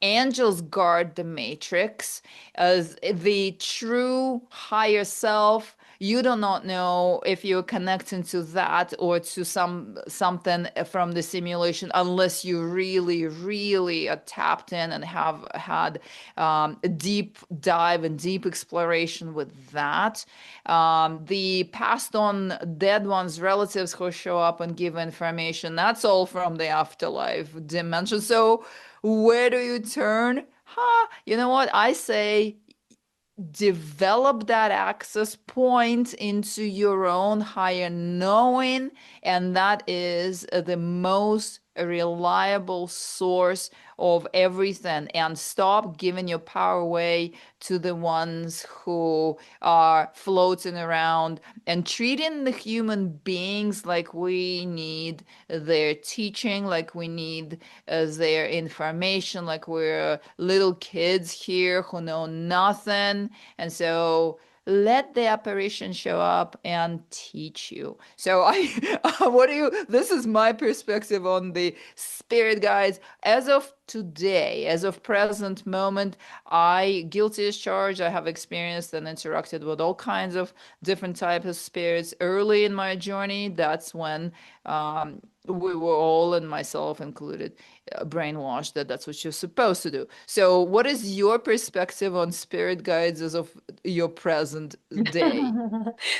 Angels guard the matrix as the true higher self. You do not know if you're connecting to that or to something from the simulation unless you really, really are tapped in and have had a deep dive and deep exploration with that. The passed on dead ones, relatives who show up and give information, that's all from the afterlife dimension. So where do you turn? You know what? I say develop that access point into your own higher knowing, and that is the most reliable source of everything. And stop giving your power away to the ones who are floating around and treating the human beings like we need their teaching, like we need their information, like we're little kids here who know nothing. And so let the apparition show up and teach you. So what do you, this is my perspective on the spirit guides. As of today, as of present moment, I, guilty as charged, I have experienced and interacted with all kinds of different types of spirits early in my journey. That's when we were all, and myself included, brainwashed that that's what you're supposed to do. So, what is your perspective on spirit guides as of your present day?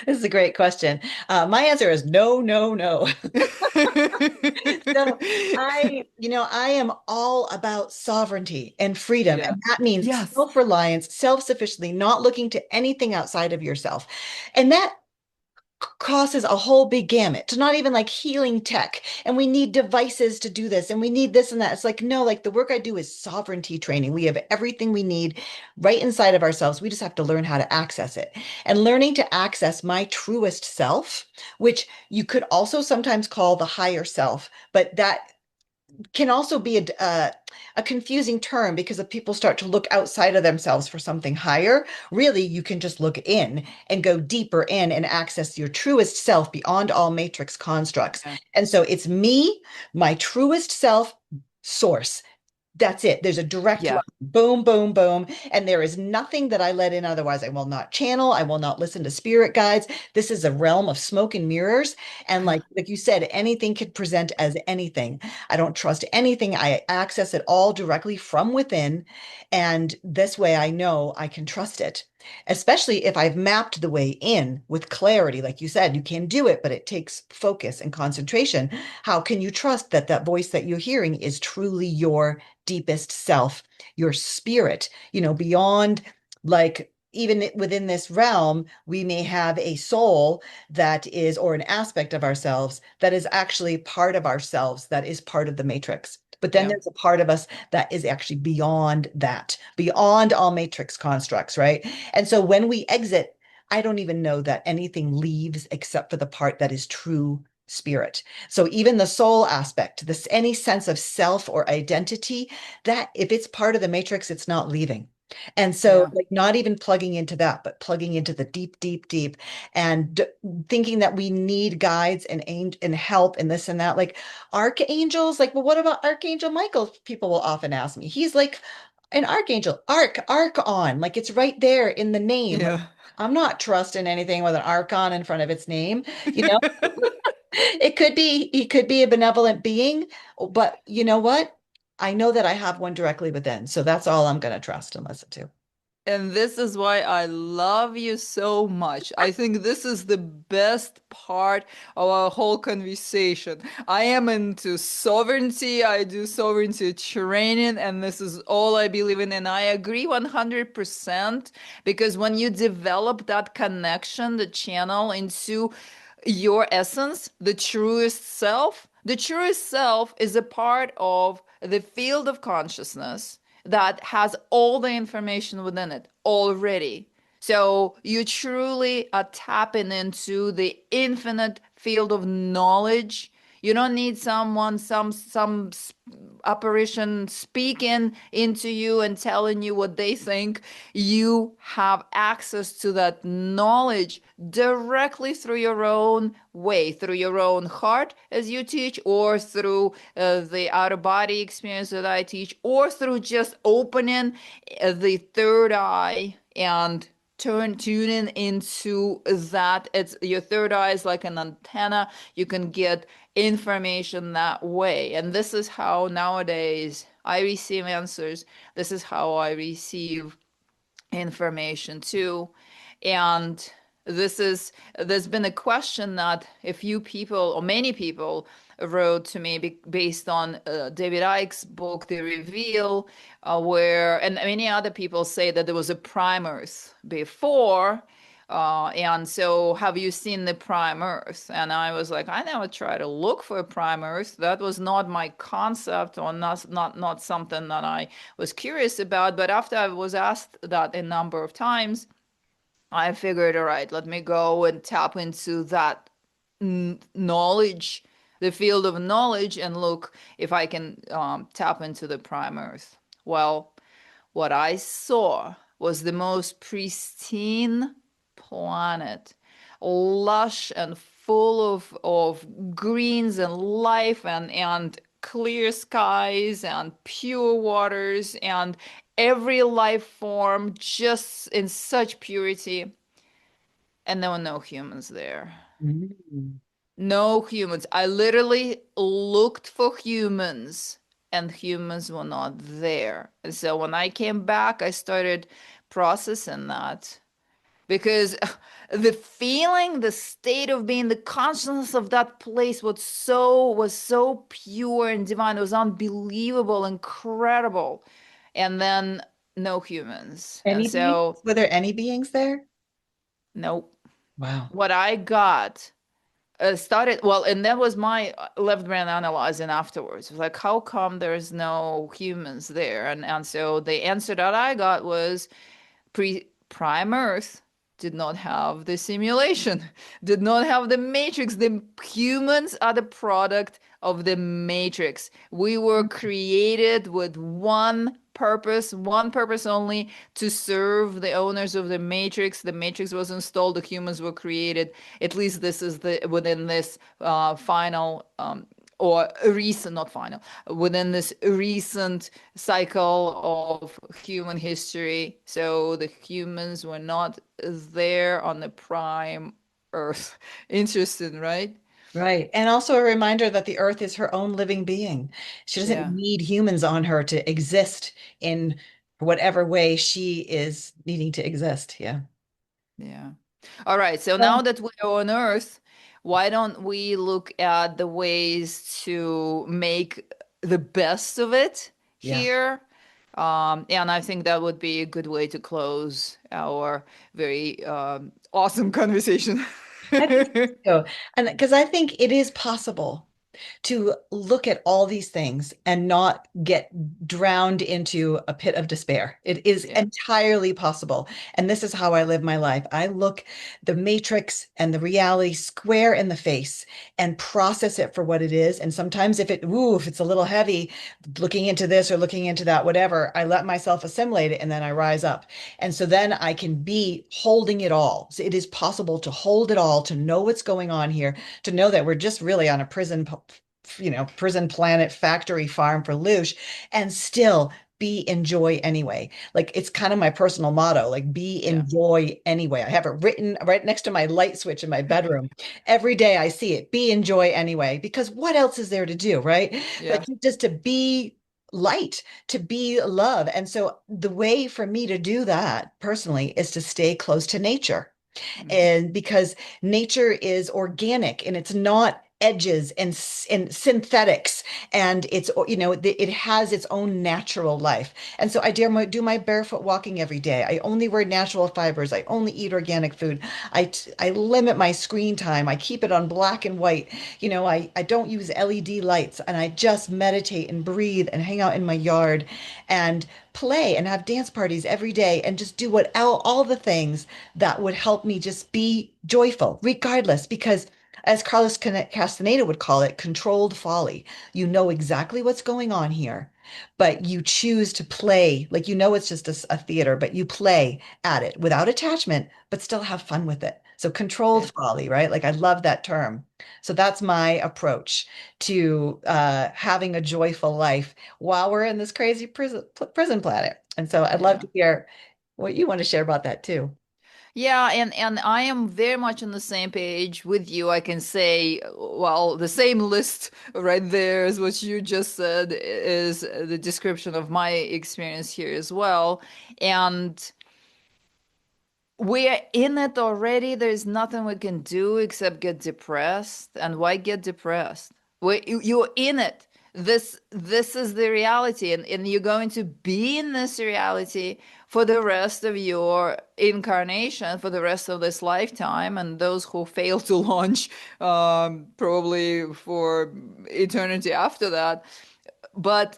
This is a great question. My answer is no, no, no. So I am all about sovereignty and freedom, Yeah. and that means Yes. self-reliance, self-sufficiency, not looking to anything outside of yourself. And that crosses a whole big gamut to not even like healing tech. And we need devices to do this, and we need this and that. It's like, no, like the work I do is sovereignty training. We have everything we need right inside of ourselves. We just have to learn how to access it. And learning to access my truest self, which you could also sometimes call the higher self, but that can also be a confusing term because if people start to look outside of themselves for something higher, really you can just look in and go deeper in and access your truest self beyond all matrix constructs. Yeah. And so it's me, my truest self source. That's it. There's a direct line. Yeah. Boom, boom, boom. And there is nothing that I let in. Otherwise, I will not channel. I will not listen to spirit guides. This is a realm of smoke and mirrors. And like you said, anything could present as anything. I don't trust anything. I access it all directly from within. And this way I know I can trust it. especially if I've mapped the way in with clarity. Like you said, you can do it, but it takes focus and concentration. How can you trust that that voice that you're hearing is truly your deepest self, your spirit, beyond like even within this realm, we may have a soul that is, or an aspect of ourselves that is actually part of ourselves, that is part of the matrix. But then Yeah. there's a part of us that is actually beyond that, beyond all matrix constructs, right? And so when we exit, I don't even know that anything leaves except for the part that is true spirit. So even the soul aspect, this any sense of self or identity, that if it's part of the matrix, it's not leaving. And so Yeah. like not even plugging into that, but plugging into the deep, deep, deep and thinking that we need guides and help and this and that. Like archangels, like, well, what about Archangel Michael? People will often ask me. He's like an archangel, archon, like it's right there in the name. Like Yeah. I'm not trusting anything with an archon in front of its name, you know. It could be, he could be a benevolent being, but you know what? I know that I have one directly within, so that's all I'm going to trust and listen to. And this is why I love you so much. I think this is the best part of our whole conversation. I am into sovereignty. I do sovereignty training, and this is all I believe in. And I agree 100% because when you develop that connection, the channel into your essence, the truest self is a part of the field of consciousness that has all the information within it already. So you truly are tapping into the infinite field of knowledge. You don't need someone, some apparition speaking into you and telling you what they think. You have access to that knowledge directly through your own way, through your own heart, as you teach, or through the outer body experience that I teach, or through just opening the third eye and tuning into that. It's your third eye is like an antenna. You can get information that way. And this is how nowadays I receive answers. This is how I receive information too. And there's been a question that a few people or many people wrote to me based on David Icke's book, The Reveal, where, and many other people say that there was a prime Earth before. And so, have you seen the prime Earth? And I was like, I never try to look for a prime Earth. That was not my concept, or not something that I was curious about. But after I was asked that a number of times, I figured, all right, let me go and tap into that knowledge, the field of knowledge, and look if I can tap into the prime Earth. Well, what I saw was the most pristine planet, lush and full of greens and life and clear skies and pure waters and every life form just in such purity. And there were no humans there. Mm. No humans. I literally looked for humans and humans were not there. And so when I came back, I started processing that because the feeling, the state of being, the consciousness of that place was so pure and divine. It was unbelievable, incredible. And then no humans. And Any beings? so, Were there any beings there? nope. Wow. What I got started well, and that was my left brain analyzing afterwards. It was like, how come there's no humans there? And so the answer that I got was prime Earth did not have the simulation, did not have the matrix. The humans are the product of the matrix. We were created with one purpose only, to serve the owners of the matrix. The matrix was installed, the humans were created. At least this is the within this final or recent, not final, within this recent cycle of human history. So the humans were not there on the prime Earth. Interesting, right? Right. And also a reminder that the earth is her own living being. She doesn't Yeah. need humans on her to exist in whatever way she is needing to exist. Yeah. Yeah. All right. So Well, now that we're on Earth, why don't we look at the ways to make the best of it yeah. here? And I think that would be a good way to close our very awesome conversation. I think so. And because I think it is possible to look at all these things and not get drowned into a pit of despair. It is Yeah. entirely possible. And this is how I live my life. I look the matrix and the reality square in the face and process it for what it is. And sometimes if it's a little heavy, looking into this or looking into that, whatever, I let myself assimilate it and then I rise up. And so then I can be holding it all. So it is possible to hold it all, to know what's going on here, to know that we're just really on a prison planet factory farm for Loosh and still be in joy anyway. Like it's kind of my personal motto, like be Yeah. in joy anyway. I have it written right next to my light switch in my bedroom. Every day I see it, be in joy anyway, because what else is there to do, right? Yeah. Like just to be light, to be love. And so the way for me to do that personally is to stay close to nature. Mhm. And because nature is organic and it's not edges and synthetics, and it has its own natural life. And so I do my barefoot walking every day. I only wear natural fibers. I only eat organic food. I limit my screen time. I keep it on black and white. I don't use LED lights, and I just meditate and breathe and hang out in my yard and play and have dance parties every day and just do all the things that would help me just be joyful regardless, because as Carlos Castaneda would call it, controlled folly. You know exactly what's going on here, but you choose to play like it's just a theater, but you play at it without attachment, but still have fun with it. So Yeah. controlled folly, right? Like I love that term. So that's my approach to having a joyful life while we're in this crazy prison planet. And so I'd love Yeah. to hear what you want to share about that too. Yeah, and I am very much on the same page with you. I can say, well, the same list right there is what you just said is the description of my experience here as well. And we're in it already. There's nothing we can do except get depressed. And why get depressed? You're in it. This is the reality, and you're going to be in this reality for the rest of your incarnation, for the rest of this lifetime, and those who fail to launch, probably for eternity after that. But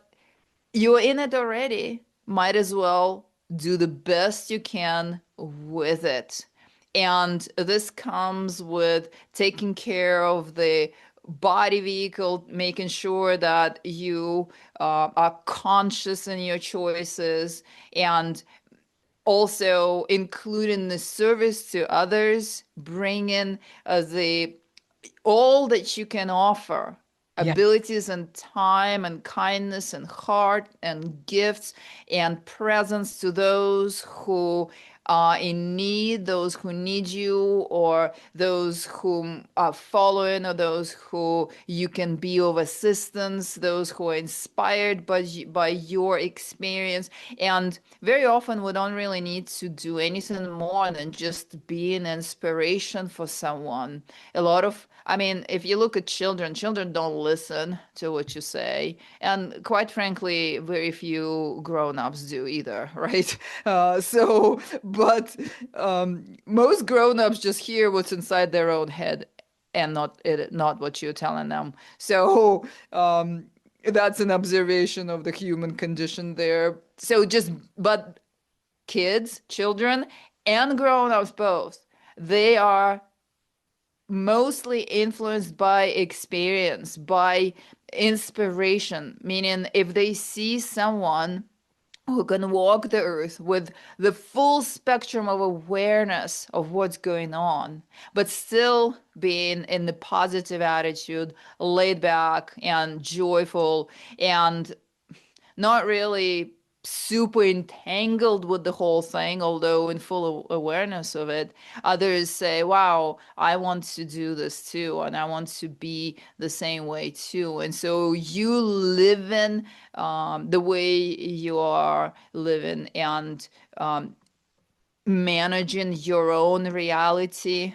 you're in it already. Might as well do the best you can with it. And this comes with taking care of the body vehicle, making sure that you are conscious in your choices, and also including the service to others, bring in the all that you can offer, Yeah. abilities and time and kindness and heart and gifts and presence to those who are in need, those who need you, or those who are following, or those who you can be of assistance, those who are inspired by your experience. And very often we don't really need to do anything more than just be an inspiration for someone. A lot of, I mean, if you look at children, children don't listen to what you say. And quite frankly, very few grown-ups do either, right? But most grown-ups just hear what's inside their own head and not what you're telling them. So that's an observation of the human condition there. But kids, children, and grown-ups both, they are mostly influenced by experience, by inspiration, meaning if they see someone who can walk the earth with the full spectrum of awareness of what's going on, but still being in the positive attitude, laid back and joyful, and not really super entangled with the whole thing, although in full awareness of it. Others say, wow, I want to do this too, and I want to be the same way too. And so you live in the way you are living and managing your own reality,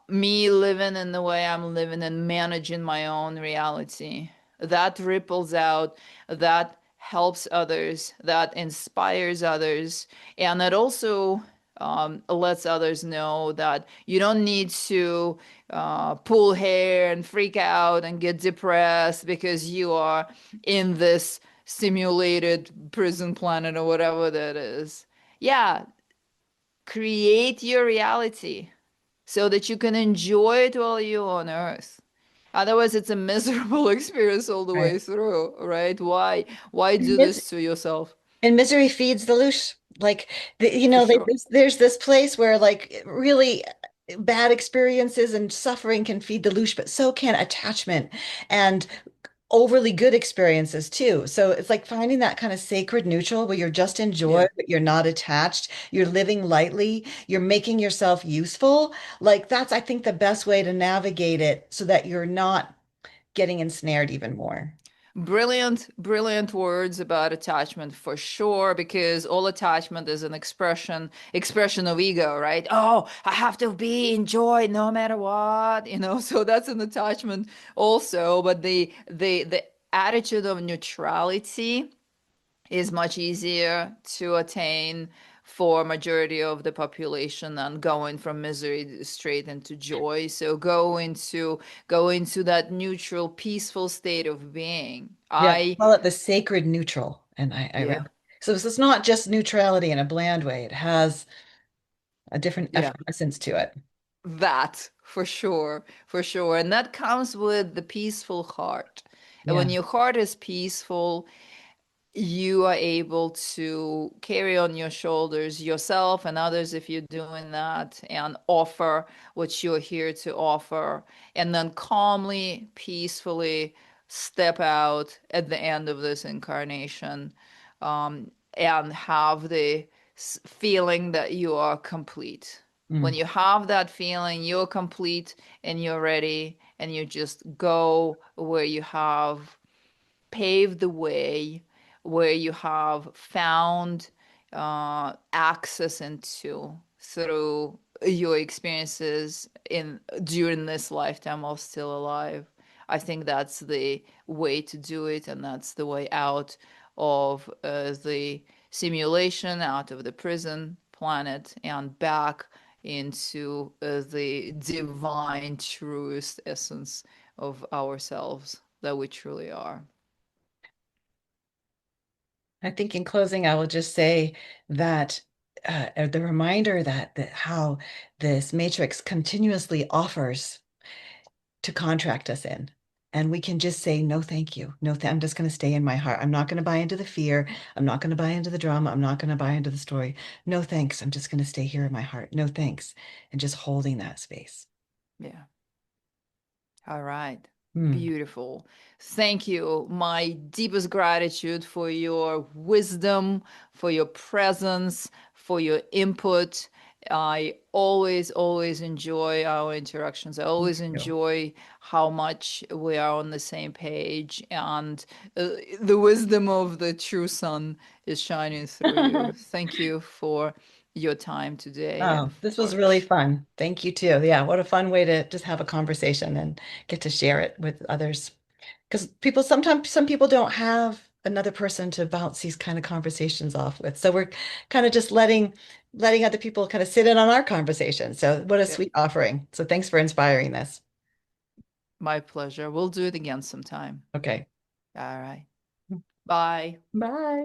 me living in the way I'm living and managing my own reality. That ripples out, that helps others, that inspires others, and that also lets others know that you don't need to pull hair and freak out and get depressed because you are in this simulated prison planet or whatever that is. Yeah, create your reality so that you can enjoy it while you're on Earth. Otherwise, it's a miserable experience all the Right. way through, right? Why And do this to yourself? misery feeds the louche. Like For sure. there's this place where like really bad experiences and suffering can feed the louche, but so can attachment and overly good experiences too. So it's like finding that kind of sacred neutral where you're just enjoy, Yeah. but you're not attached. You're living lightly. You're making yourself useful. Like that's, I think, the best way to navigate it so that you're not getting ensnared even more. Brilliant, brilliant words about attachment for sure, because all attachment is an expression of ego, right? Oh, I have to be enjoyed no matter what, so that's an attachment also, but the attitude of neutrality is much easier to attain for majority of the population than going from misery straight into joy. So go into that neutral, peaceful state of being. Yeah, I call it the sacred neutral. And I really, Yeah, so this is not just neutrality in a bland way. It has a different yeah. effervescence to it. That for sure, for sure. And that comes with the peaceful heart. And Yeah. when your heart is peaceful, you are able to carry on your shoulders yourself and others if you're doing that and offer what you're here to offer, and then calmly, peacefully step out at the end of this incarnation, and have the feeling that you are complete. When Mm, you have that feeling, you're complete and you're ready, and you just go where you have paved the way, where you have found access into through your experiences in during this lifetime while still alive. I think that's the way to do it, and that's the way out of the simulation, out of the prison planet, and back into the divine, truest essence of ourselves that we truly are. I think in closing, I will just say that the reminder that how this matrix continuously offers to contract us in. And we can just say, no, thank you. No, I'm just going to stay in my heart. I'm not going to buy into the fear. I'm not going to buy into the drama. I'm not going to buy into the story. No, thanks. I'm just going to stay here in my heart. No, thanks. And just holding that space. Yeah. All right. Hmm. Beautiful. Thank you. My deepest gratitude for your wisdom, for your presence, for your input. I always, always enjoy our interactions. I Thank always you. enjoy how much we are on the same page, and the wisdom of the true sun is shining through you. Thank you for your time today and Oh, this was for really fun. Thank you too. Yeah, what a fun way to just have a conversation and get to share it with others. Because people sometimes some people don't have another person to bounce these kind of conversations off with. So we're kind of just letting other people kind of sit in on our conversation. So what a yeah, sweet offering. So thanks for inspiring this. my pleasure. We'll do it again sometime. Okay. All right. Bye. Bye.